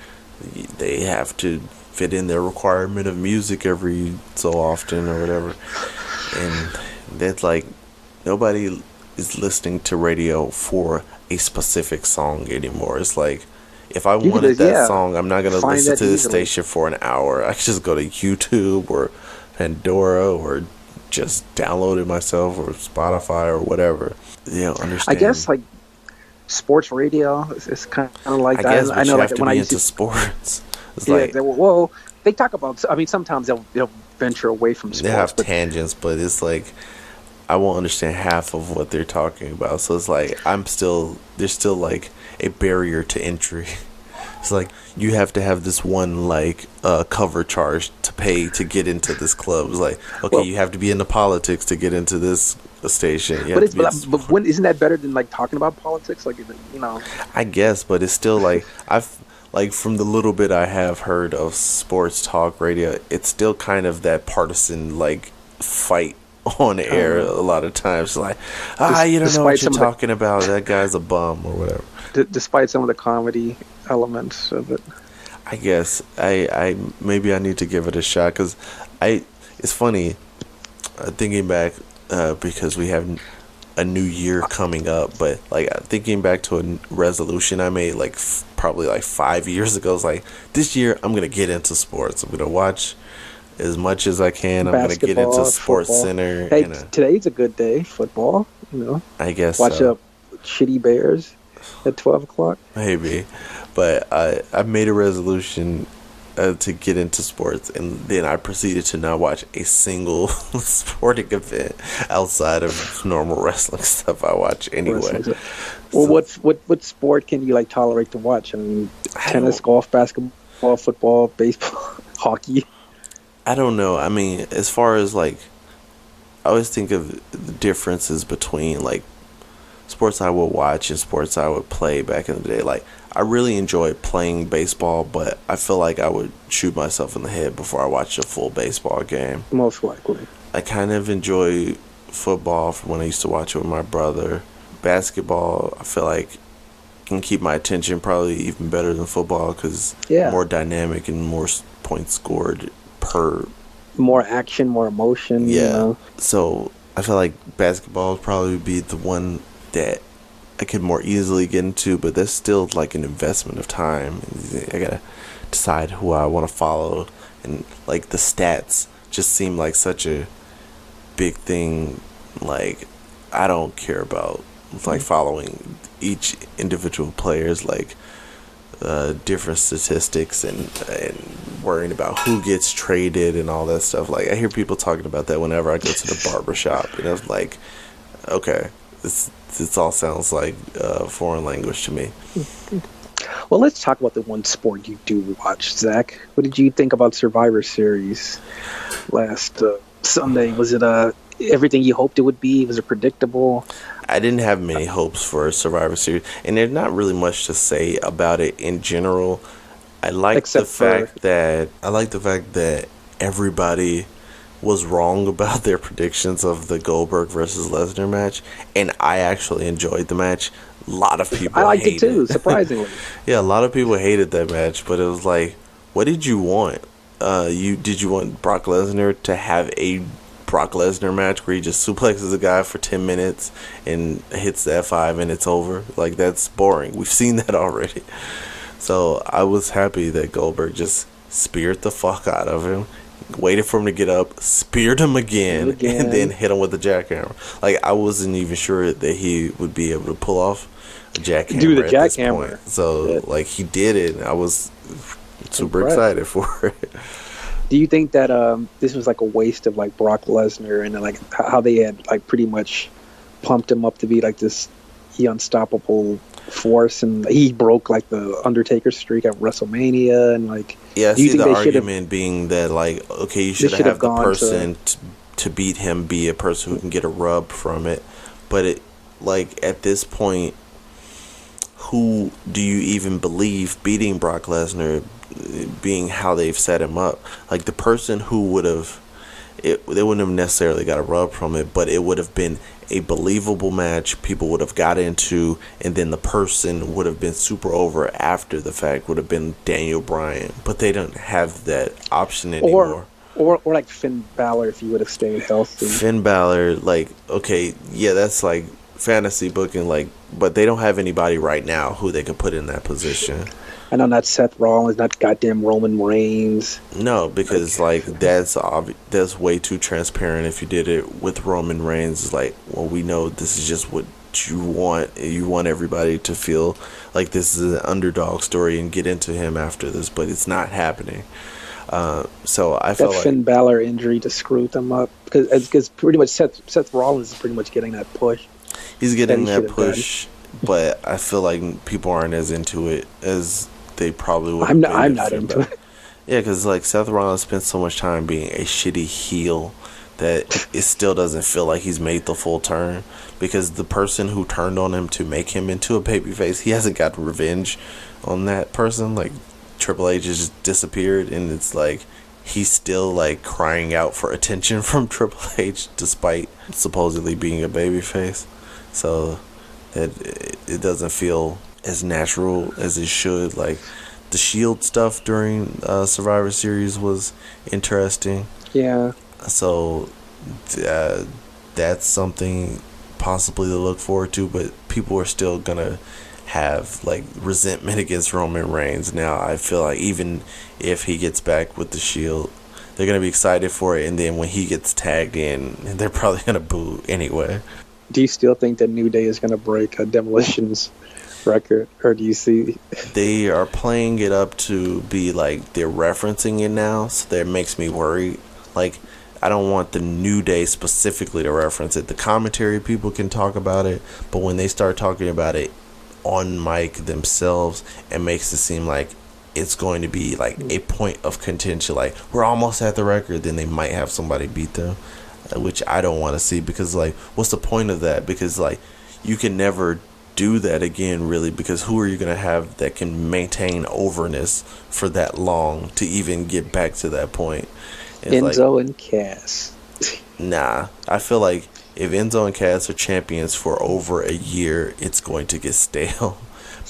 have to fit in their requirement of music every so often or whatever, and that's like nobody is listening to radio for a specific song anymore. It's like if I wanted that song, I'm not gonna
Find
listen
that
to this
easily.
station for an hour. I could just go to YouTube or Pandora or just download it myself or Spotify or whatever. Yeah, understand.
I guess like sports radio is kind of like
I
that.
guess, but
I know
you
like
have to
when
be
I
into
used to,
sports. It's
yeah,
like
well, they talk about. I mean, sometimes they'll venture away from
they
sports,
have
but
tangents, but it's like I won't understand half of what they're talking about. So it's like there's still like a barrier to entry. It's like you have to have this one like cover charge to pay to get into this club. It's like, okay,
Well,
you have to be into politics to get into this station. You
but
have
it's
to be
but when isn't that better than like talking about politics? Like
I guess, but it's still like from the little bit I have heard of sports talk radio, it's still kind of that partisan like fight on air a lot of times. Like, you don't know what
despite
you're
some of
talking about. That guy's a bum or whatever.
despite some of the comedy elements of it.
I guess I maybe I need to give it a shot, because it's funny thinking back because we have a new year coming up, but like thinking back to a resolution I made like probably like 5 years ago. It's like, this year I'm gonna get into sports. I'm gonna watch as much as I can. I'm gonna get into Sports
football.
Center.
Hey,
and,
today's a good day. Football,
I guess
watch
so.
shitty Bears at 12:00.
Maybe, but I made a resolution to get into sports, and then I proceeded to not watch a single sporting event outside of normal wrestling stuff I watch anyway.
Well,
So,
what sport can you like tolerate to watch? I mean,
I
tennis,
don't-
golf, basketball, football, baseball, hockey.
I don't know. I mean, as far as like, I always think of the differences between like sports I would watch and sports I would play back in the day. Like, I really enjoyed playing baseball, but I feel like I would shoot myself in the head before I watched a full baseball game.
Most likely.
I kind of enjoy football from when I used to watch it with my brother. Basketball, I feel like can keep my attention probably even better than football, because more dynamic and more points scored per.
More action, more emotion.
Yeah. So I feel like basketball would probably be the one that I could more easily get into, but that's still like an investment of time. I gotta decide who I want to follow, and like the stats just seem like such a big thing. Like, I don't care about like following each individual player's like different statistics and worrying about who gets traded and all that stuff. Like, I hear people talking about that whenever I go to the barber shop, and I'm like, okay, this all sounds like foreign language to me.
Well, let's talk about the one sport you do watch, Zach. What did you think about Survivor Series last Sunday? Was it everything you hoped it would be? Was it predictable?
I didn't have many hopes for Survivor Series, and there's not really much to say about it in general. I like the fact that everybody was wrong about their predictions of the Goldberg versus Lesnar match, and I actually enjoyed the match. A lot of people
I liked it too, surprisingly.
Yeah, a lot of people hated that match, but it was like, what did you want? Did you want Brock Lesnar to have a Brock Lesnar match where he just suplexes a guy for 10 minutes and hits the F5 and it's over? Like, that's boring. We've seen that already. So I was happy that Goldberg just speared the fuck out of him, waited for him to get up, speared him again, and then hit him with the jackhammer. Like, I wasn't even sure that he would be able to pull off a jackhammer.
Do the jackhammer.
So, like, he did it, and I was super excited for it.
Do you think that this was like a waste of like Brock Lesnar and like how they had like pretty much pumped him up to be like this unstoppable force, and he broke like the Undertaker streak at WrestleMania, and like,
yeah, I see the argument being that like, okay, you should have the person to beat him be a person who can get a rub from it, but it, like, at this point, who do you even believe beating Brock Lesnar, being how they've set him up? Like, the person who would have, they wouldn't have necessarily got a rub from it, but it would have been a believable match people would have got into, and then the person would have been super over after the fact would have been Daniel Bryan, but they don't have that option anymore.
Or like Finn Balor, if he would have stayed healthy.
Finn Balor, like, okay, yeah, that's like fantasy booking, like, but they don't have anybody right now who they could put in that position.
I know, not Seth Rollins, not goddamn Roman Reigns.
No, because like that's way too transparent. If you did it with Roman Reigns, it's like, well, we know this is just what you want. You want everybody to feel like this is an underdog story and get into him after this, but it's not happening. So I felt like
Finn Balor injury just screwed them up, because pretty much Seth Rollins is pretty much getting that push.
He's getting that push, but I feel like people aren't as into it as they probably would.
I'm not into it.
Yeah, because like Seth Rollins spent so much time being a shitty heel that it still doesn't feel like he's made the full turn, because the person who turned on him to make him into a babyface, he hasn't got revenge on that person. Like, Triple H has just disappeared, and it's like he's still like crying out for attention from Triple H despite supposedly being a babyface. So it doesn't feel as natural as it should. Like, the Shield stuff during Survivor Series was interesting.
Yeah.
So that's something possibly to look forward to, but people are still gonna have like resentment against Roman Reigns. Now I feel like even if he gets back with the Shield, they're gonna be excited for it, and then when he gets tagged in, they're probably gonna boo anyway.
Do you still think that New Day is gonna break Demolition's record, or do you see
they are playing it up to be like they're referencing it now, so that makes me worried. Like, I don't want the New Day specifically to reference it. The commentary people can talk about it, but when they start talking about it on mic themselves, it makes it seem like it's going to be like a point of contention, like we're almost at the record, then they might have somebody beat them, which I don't want to see, because like, what's the point of that? Because like, you can never do that again, really, because who are you going to have that can maintain overness for that long to even get back to that point? It's
Enzo and Cass.
Nah, I feel like if Enzo and Cass are champions for over a year, it's going to get stale.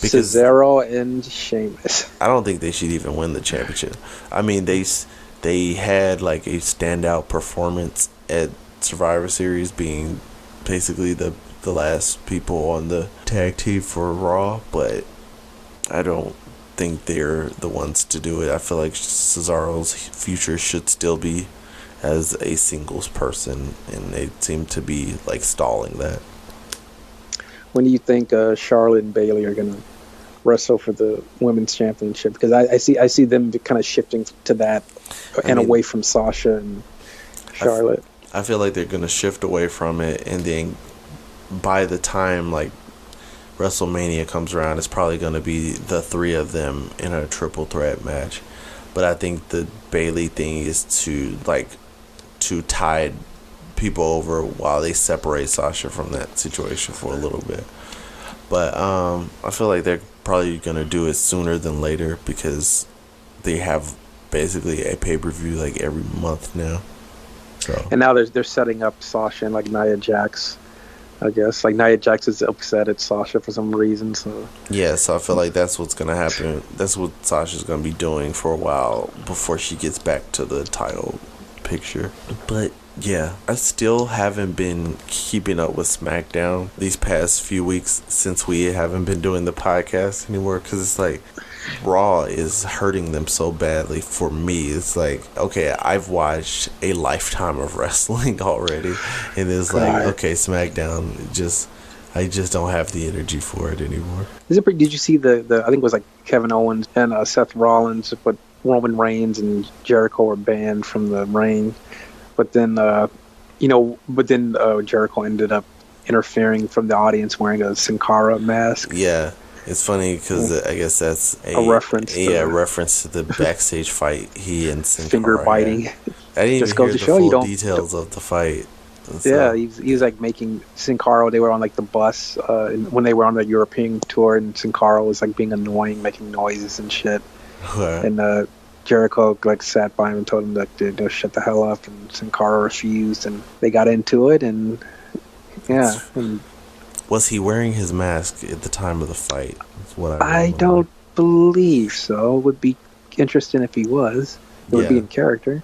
Because
Cesaro and Sheamus.
I don't think they should even win the championship. I mean, they had like a standout performance at Survivor Series, being basically the last people on the tag team for Raw, but I don't think they're the ones to do it. I feel like Cesaro's future should still be as a singles person, and they seem to be like stalling that.
When do you think Charlotte and Bailey are gonna wrestle for the women's championship? Because I see them kind of shifting to that and away from Sasha and Charlotte.
I feel like they're gonna shift away from it, and then by the time like WrestleMania comes around, it's probably gonna be the three of them in a triple threat match. But I think the Bailey thing is to tide people over while they separate Sasha from that situation for a little bit. But I feel like they're probably gonna do it sooner than later because they have basically a pay-per-view like every month now. So. And
now they're setting up Sasha and like Nia Jax. I guess like Nia Jax is upset at Sasha for some reason. So
I feel like that's what's gonna happen. That's what Sasha's gonna be doing for a while before she gets back to the title picture. But yeah, I still haven't been keeping up with SmackDown these past few weeks since we haven't been doing the podcast anymore, because it's like Raw is hurting them so badly for me. It's like, okay, I've watched a lifetime of wrestling already, and it's like, okay, SmackDown, I just don't have the energy for it anymore.
Did you see the I think it was like Kevin Owens and Seth Rollins, but Roman Reigns and Jericho were banned from the ring. But then, Jericho ended up interfering from the audience wearing a Sin Cara mask.
Yeah, it's funny because I guess that's
a reference.
Reference to the backstage fight he and Sin Cara
finger biting.
I didn't even hear the full details of the fight. So.
Yeah, he was like making Sin Cara. They were on like the bus when they were on the European tour, and Sin Cara was like being annoying, making noises and shit. And Jericho like sat by him and told him that to shut the hell up, and Sin Cara refused, and they got into it, and yeah.
Was he wearing his mask at the time of the fight? That's what
I don't believe so. It would be interesting if he was. It would be in character.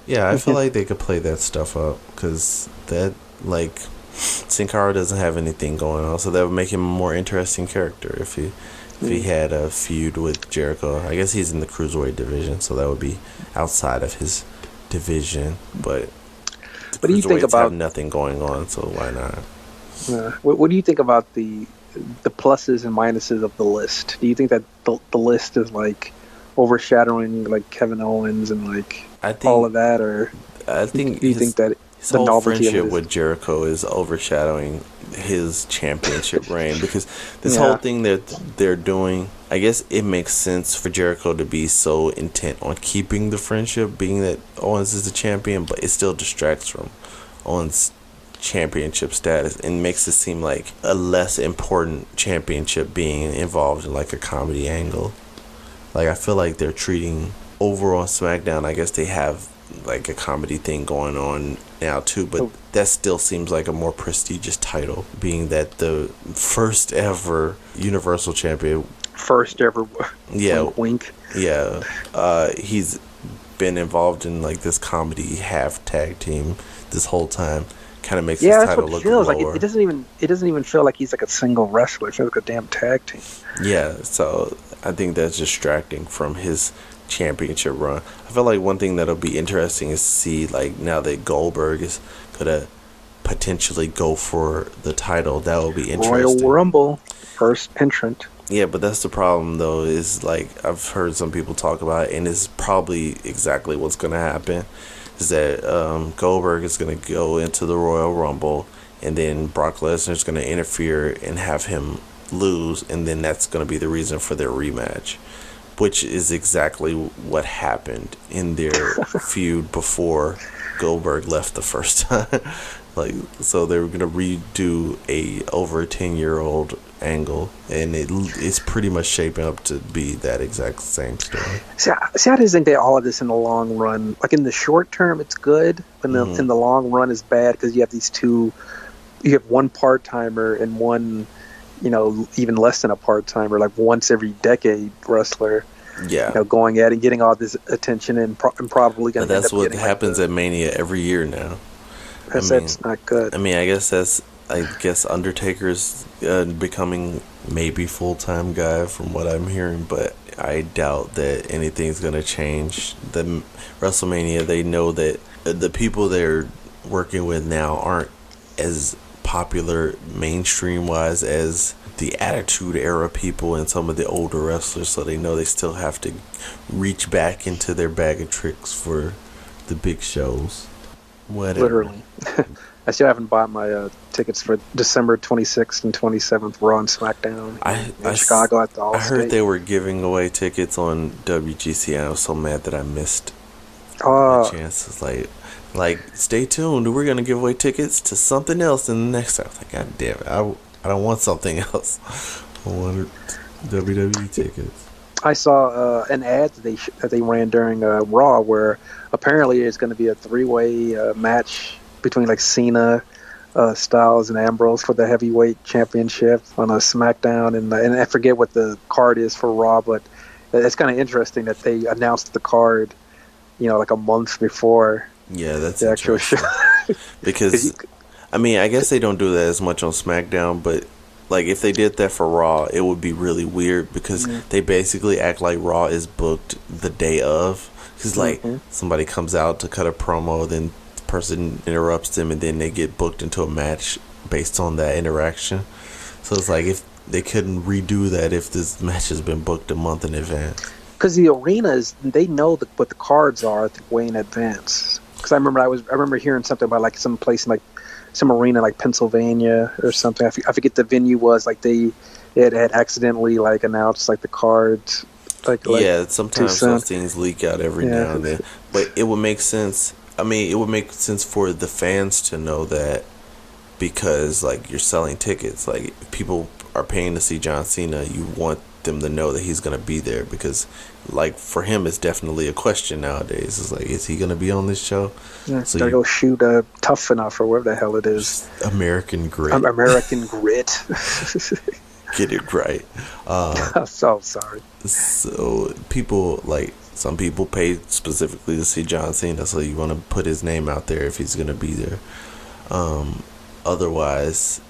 Yeah, I feel like they could play that stuff up because that like Sin Cara doesn't have anything going on, so that would make him a more interesting character if he had a feud with Jericho. I guess he's in the Cruiserweight division, so that would be outside of his division. But
what do you think about
have nothing going on, so why not?
What do you think about the pluses and minuses of the list? Do you think that the list is like overshadowing like Kevin Owens and like all of that, or
I think
do you think that
his whole friendship with Jericho is overshadowing his championship reign? Because this whole thing that they're doing, I guess it makes sense for Jericho to be so intent on keeping the friendship, being that Owens is the champion, but it still distracts from Owens' championship status and makes it seem like a less important championship being involved in like a comedy angle. Like I feel like they're treating over on SmackDown, I guess they have like a comedy thing going on now too, but that still seems like a more prestigious title, being that the first ever Universal Champion,
wink.
He's been involved in like this comedy half tag team this whole time. Kind of makes his title look lower.
Like it doesn't even feel like he's like a single wrestler. It feels like a damn tag team.
Yeah, so I think that's distracting from his championship run. I feel like one thing that'll be interesting is to see like now that Goldberg is gonna potentially go for the title. That will be interesting.
Royal Rumble first entrant.
Yeah, but that's the problem though, is like I've heard some people talk about it, and it's probably exactly what's gonna happen. Is that Goldberg is going to go into the Royal Rumble, and then Brock Lesnar is going to interfere and have him lose, and then that's going to be the reason for their rematch, which is exactly what happened in their feud before Goldberg left the first time. So they were going to redo a over 10-year-old angle, and it's pretty much shaping up to be that exact same story.
See, I just think that all of this in the long run, like in the short term, it's good, but in the long run, it's bad because you have these two. You have one part timer and one, even less than a part timer, like once every decade wrestler.
Yeah,
going at it, getting all this attention, and probably going to.
That's what happens at Mania every year now.
That's not good.
I guess Undertaker's becoming maybe full-time guy from what I'm hearing, but I doubt that anything's gonna change. The WrestleMania, they know that the people they're working with now aren't as popular mainstream wise as the Attitude Era people and some of the older wrestlers, so they know they still have to reach back into their bag of tricks for the big shows. Whatever.
Literally. I still haven't bought my tickets for December 26th and 27th Raw and SmackDown in Chicago at the Allstate.
I heard they were giving away tickets on WGC, and I was so mad that I missed the chances. Like, stay tuned. We're gonna give away tickets to something else in the next. I was like, God damn it! I don't want something else. I wanted WWE tickets. I
saw an ad that they ran during Raw where apparently it's going to be a 3-way match between like Cena, Styles, and Ambrose for the heavyweight championship on a SmackDown, and I forget what the card is for Raw, but it's kind of interesting that they announced the card, like a month before.
Yeah, that's
the actual show.
Because I mean, I guess they don't do that as much on SmackDown, but like if they did that for Raw, it would be really weird because they basically act like Raw is booked the day of. Because like somebody comes out to cut a promo, then the person interrupts them, and then they get booked into a match based on that interaction. So it's like if they couldn't redo that if this match has been booked a month in advance.
Because the arenas, they know what the cards are, I think, way in advance. Because I remember hearing something about like some place in like some arena like Pennsylvania or something. I forget the venue was. Like it had accidentally like announced like the cards.
Yeah, sometimes those things leak out every now and then. But it would make sense. I mean, it would make sense for the fans to know that because like you're selling tickets. Like if people are paying to see John Cena, you want them to know that he's going to be there because like for him it's definitely a question nowadays. It's like, is he going to be on this show?
So gotta go shoot Tough Enough or whatever the hell it is.
American Grit.
American Grit.
Get it right.
I'm so sorry.
So people like some people pay specifically to see John Cena, so you want to put his name out there if he's going to be there. Otherwise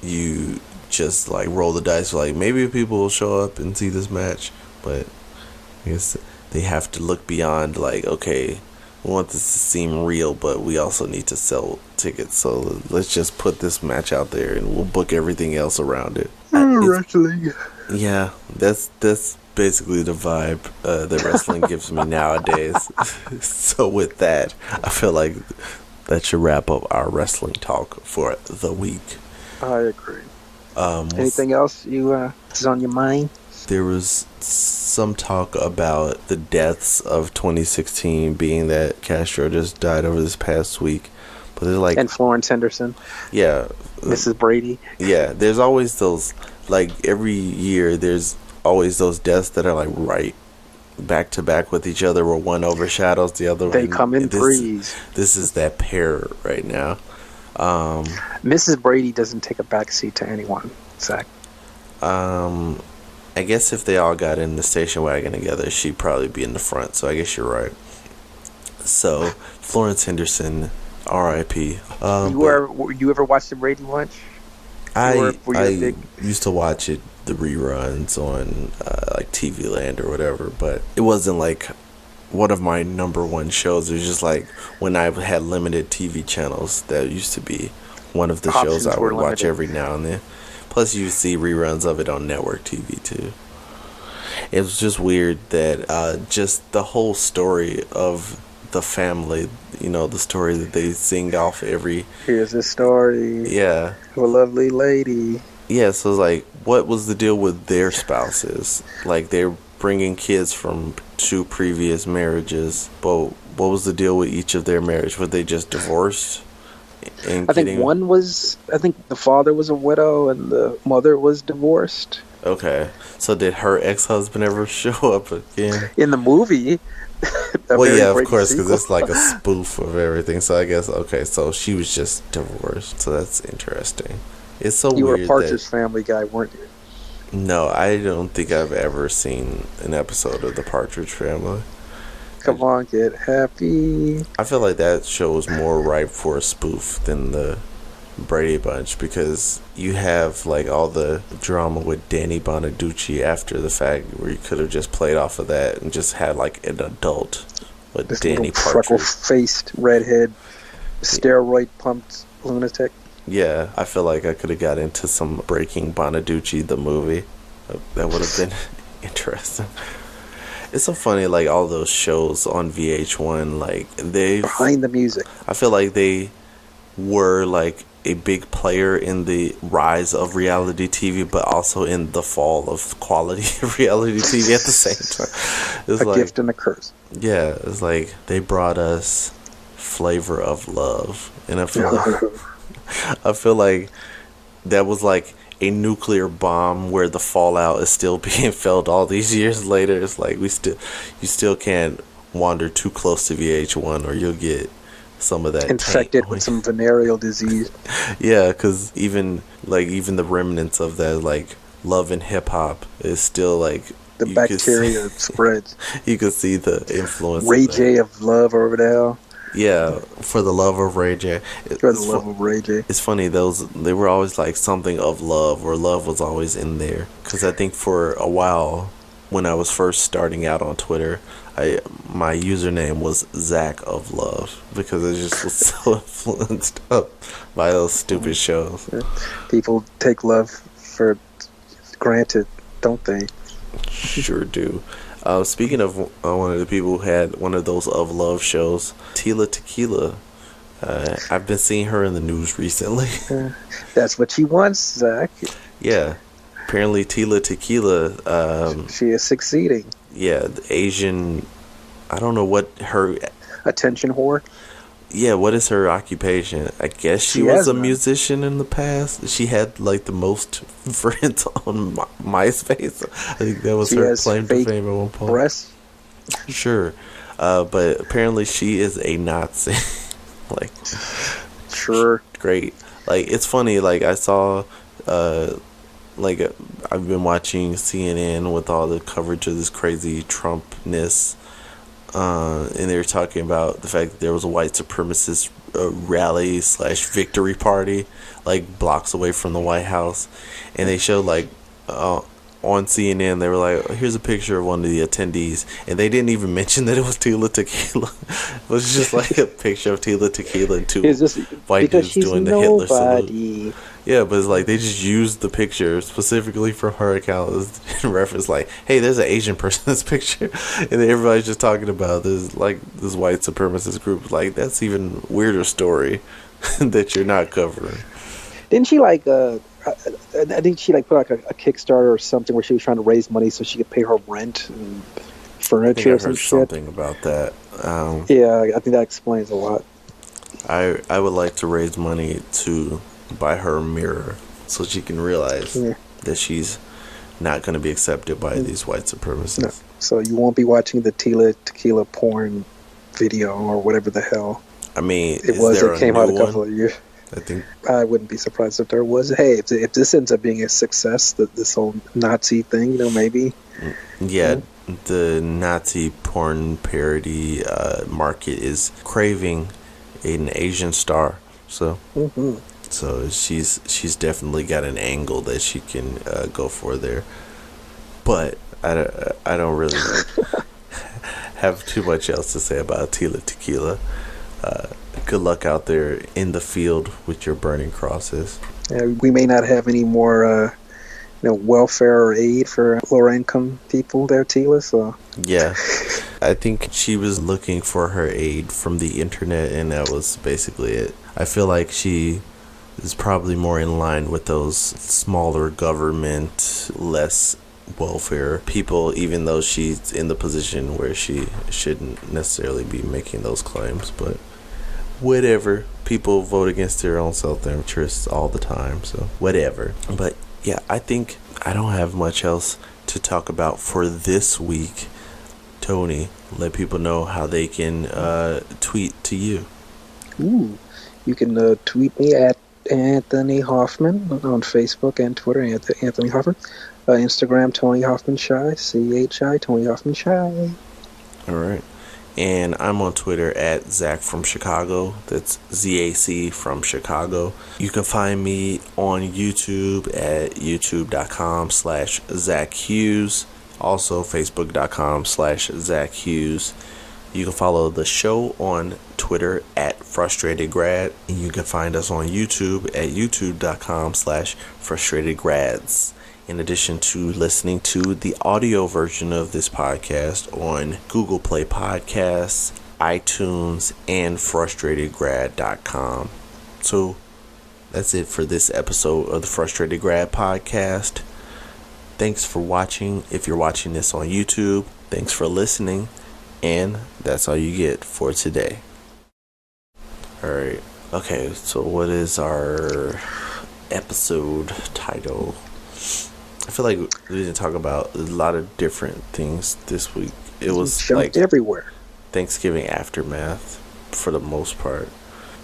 you just like roll the dice, like maybe people will show up and see this match, but I guess they have to look beyond like, okay, we want this to seem real, but we also need to sell tickets, so let's just put this match out there and we'll book everything else around it.
Wrestling.
Yeah, that's basically the vibe that wrestling gives me nowadays. So with that, I feel like that should wrap up our wrestling talk for the week.
I agree. Anything else is on your mind?
There was some talk about the deaths of 2016, being that Castro just died over this past week. But they're like,
and Florence Henderson.
Yeah.
Mrs. Brady.
Yeah, there's always those, like every year there's always those deaths that are like right back to back with each other where one overshadows the other.
They come in threes.
This is that pair right now.
Mrs. Brady doesn't take a backseat to anyone, Zach.
I guess if they all got in the station wagon together, she'd probably be in the front, so I guess you're right. So, Florence Henderson, R.I.P.
You ever watched the Brady Bunch?
I used to watch it, the reruns on like TV Land or whatever, but it wasn't like one of my number one shows. It was just like when I had limited TV channels, that used to be one of the shows I would watch every now and then. Plus you see reruns of it on network TV too. It was just weird that just the whole story of the family, the story that they sing off every...
Here's the story.
Yeah.
Of a lovely lady.
Yeah, so it's like, what was the deal with their spouses? Like, they're bringing kids from 2 previous marriages, but what was the deal with each of their marriages? Were they just divorced?
I think the father was a widow and the mother was divorced.
Okay. So did her ex-husband ever show up again?
In the movie.
Well, yeah, of course, because it's like a spoof of everything. So I guess, okay, so she was just divorced. So that's interesting. It's so weird.
You were a Partridge Family guy, weren't you?
No, I don't think I've ever seen an episode of The Partridge Family.
Come on, get happy.
I feel like that show is more ripe for a spoof than the Brady Bunch, because you have like all the drama with Danny Bonaducci after the fact, where you could have just played off of that and just had like an adult with
This
Danny
little
Partridge.
freckle-faced, redhead, steroid-pumped lunatic.
Yeah, I feel like I could have got into some Breaking Bonaducci the movie. That would have been interesting. It's so funny, like all those shows on VH1, like
Behind the music.
I feel like they were like a big player in the rise of reality TV, but also in the fall of quality reality TV at the same time. It's
a gift and a curse.
Yeah, it's like they brought us Flavor of Love, and I feel like that was like a nuclear bomb where the fallout is still being felt all these years later. It's like you still can't wander too close to VH1 or you'll get some of that
infected with some venereal disease.
Yeah, because even the remnants of that, like Love and Hip Hop, is still like
the bacteria spreads.
You can see the influence.
Ray J of Love over there.
Yeah, For the Love of Ray J.
For the Love of Ray J.
It's funny, they were always like something of love, or love was always in there. Because I think for a while, when I was first starting out on Twitter, my username was Zac of Love, because I just was so influenced up by those stupid shows.
People take love for granted, don't they?
Sure do. Speaking of one of the people who had one of those of love shows, Tila Tequila. I've been seeing her in the news recently.
That's what she wants, Zach.
Yeah. Apparently Tila Tequila...
she is succeeding.
Yeah, the Asian... I don't know what her...
Attention whore?
Yeah, what is her occupation? I guess she was a musician in the past. She had like the most friends on MySpace. I think that was her claim to fame at one point.
Breasts?
Sure. But apparently she is a Nazi. Like,
sure.
Great. Like, it's funny, like I saw like I've been watching CNN with all the coverage of this crazy Trumpness. And they were talking about the fact that there was a white supremacist rally / victory party like blocks away from the White House, and they showed like on CNN they were like, here's a picture of one of the attendees, and they didn't even mention that it was Tila Tequila. It was just like a picture of Tila Tequila and two white dudes doing the Hitler salute. Yeah, but it's like they just used the picture specifically for her account in reference, like, hey, there's an Asian person in this picture, and then everybody's just talking about this, like, this white supremacist group. Like, that's even weirder story that you're not covering.
Didn't she like? I think she like put like a Kickstarter or something where she was trying to raise money so she could pay her rent and furniture.
I think I heard something about that.
Yeah, I think that explains a lot.
I would like to raise money to buy her a mirror so she can realize that she's not going to be accepted by these white supremacists. No.
So you won't be watching the Tila Tequila porn video or whatever the hell.
I mean,
it came out a couple of years.
I think
I wouldn't be surprised if there was. Hey, if this ends up being a success, this whole Nazi thing, maybe.
Yeah, the Nazi porn parody market is craving an Asian star. So. Mm-hmm. So she's definitely got an angle that she can go for there, but I don't really have too much else to say about Tila Tequila. Good luck out there in the field with your burning crosses.
Yeah, we may not have any more welfare or aid for lower income people there, Tila. So
yeah, I think she was looking for her aid from the internet, and that was basically it. I feel like she is probably more in line with those smaller government, less welfare people, even though she's in the position where she shouldn't necessarily be making those claims. But whatever, people vote against their own self-interests all the time, so whatever. But yeah, I think I don't have much else to talk about for this week. Tony, let people know how they can tweet to you.
Ooh, you can tweet me at Anthony Hoffman on Facebook and Twitter. Anthony Hoffman. Instagram, Tony Hoffman Shy. CHI, Tony Hoffman Shy.
All right. And I'm on Twitter at Zac from Chicago. That's ZAC from Chicago. You can find me on YouTube at youtube.com/Zac Hughes. Also facebook.com/Zac Hughes. You can follow the show on Twitter at Frustrated Grad. And you can find us on YouTube at youtube.com/FrustratedGrads. In addition to listening to the audio version of this podcast on Google Play Podcasts, iTunes, and frustratedgrad.com. So that's it for this episode of the Frustrated Grad Podcast. Thanks for watching. If you're watching this on YouTube, thanks for listening. And that's all you get for today. Alright. Okay, so what is our episode title? I feel like we didn't talk about a lot of different things this week. It was like
everywhere.
Thanksgiving aftermath for the most part.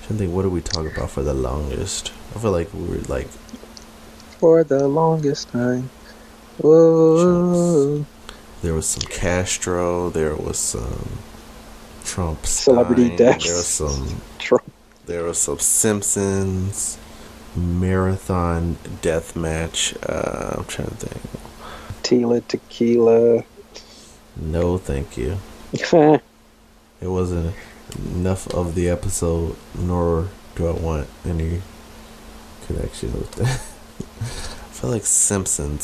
I think, what did we talk about for the longest? I feel like we were like
for the longest time. Whoa.
There was some Castro. There was some Trump.
Celebrity deaths.
There was some
Trump.
There was some Simpsons. Marathon death match. I'm trying to think.
Tequila.
No, thank you. It wasn't enough of the episode, nor do I want any connection with that. I feel like something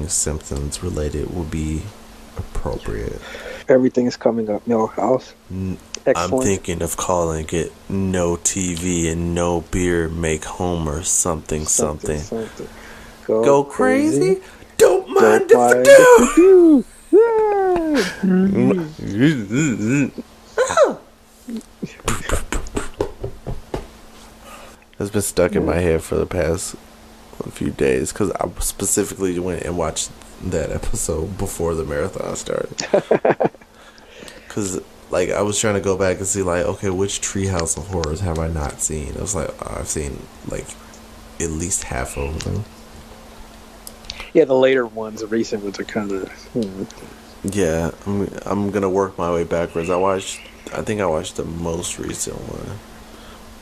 Simpsons related would be appropriate.
Everything is coming up. Millhouse.
I'm thinking of calling it No TV and No Beer Make Homer something. Go crazy? Don't mind if I do. It's been stuck in my head for the past few days because I specifically went and watched that episode before the marathon started. Because like I was trying to go back and see like, okay, which Treehouse of Horrors have I not seen? I was like, I've seen like at least half of them.
Yeah, the later ones, the recent ones are kind of.
Yeah, I'm gonna work my way backwards. I think I watched the most recent one.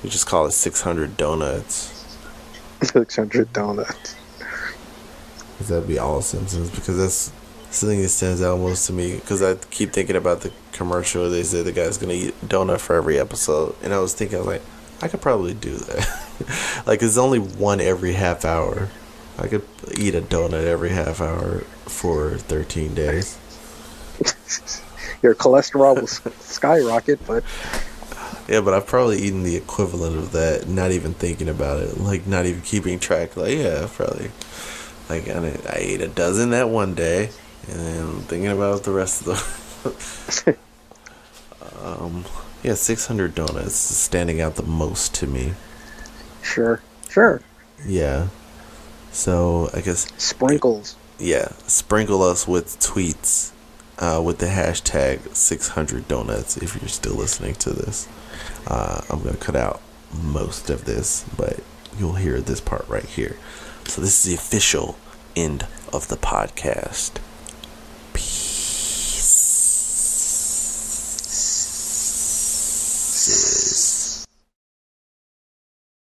We just call it 600 Donuts.
600 Donuts.
Because that'd be all Simpsons. Because that's the thing that stands out most to me. Because I keep thinking about the commercial. They say the guy's gonna eat a donut for every episode, and I was like, I could probably do that. Like, it's only one every half hour. I could eat a donut every half hour for 13 days.
Your cholesterol will skyrocket, but...
Yeah, but I've probably eaten the equivalent of that, not even thinking about it. Like, not even keeping track. Like, yeah, probably. Like, I ate a dozen that one day, and then I'm thinking about the rest of them. Yeah, 600 Donuts is standing out the most to me.
Sure.
Yeah. So, I guess...
Sprinkles.
Yeah, sprinkle us with tweets with the hashtag 600 Donuts if you're still listening to this. I'm going to cut out most of this, but you'll hear this part right here. So this is the official end of the podcast.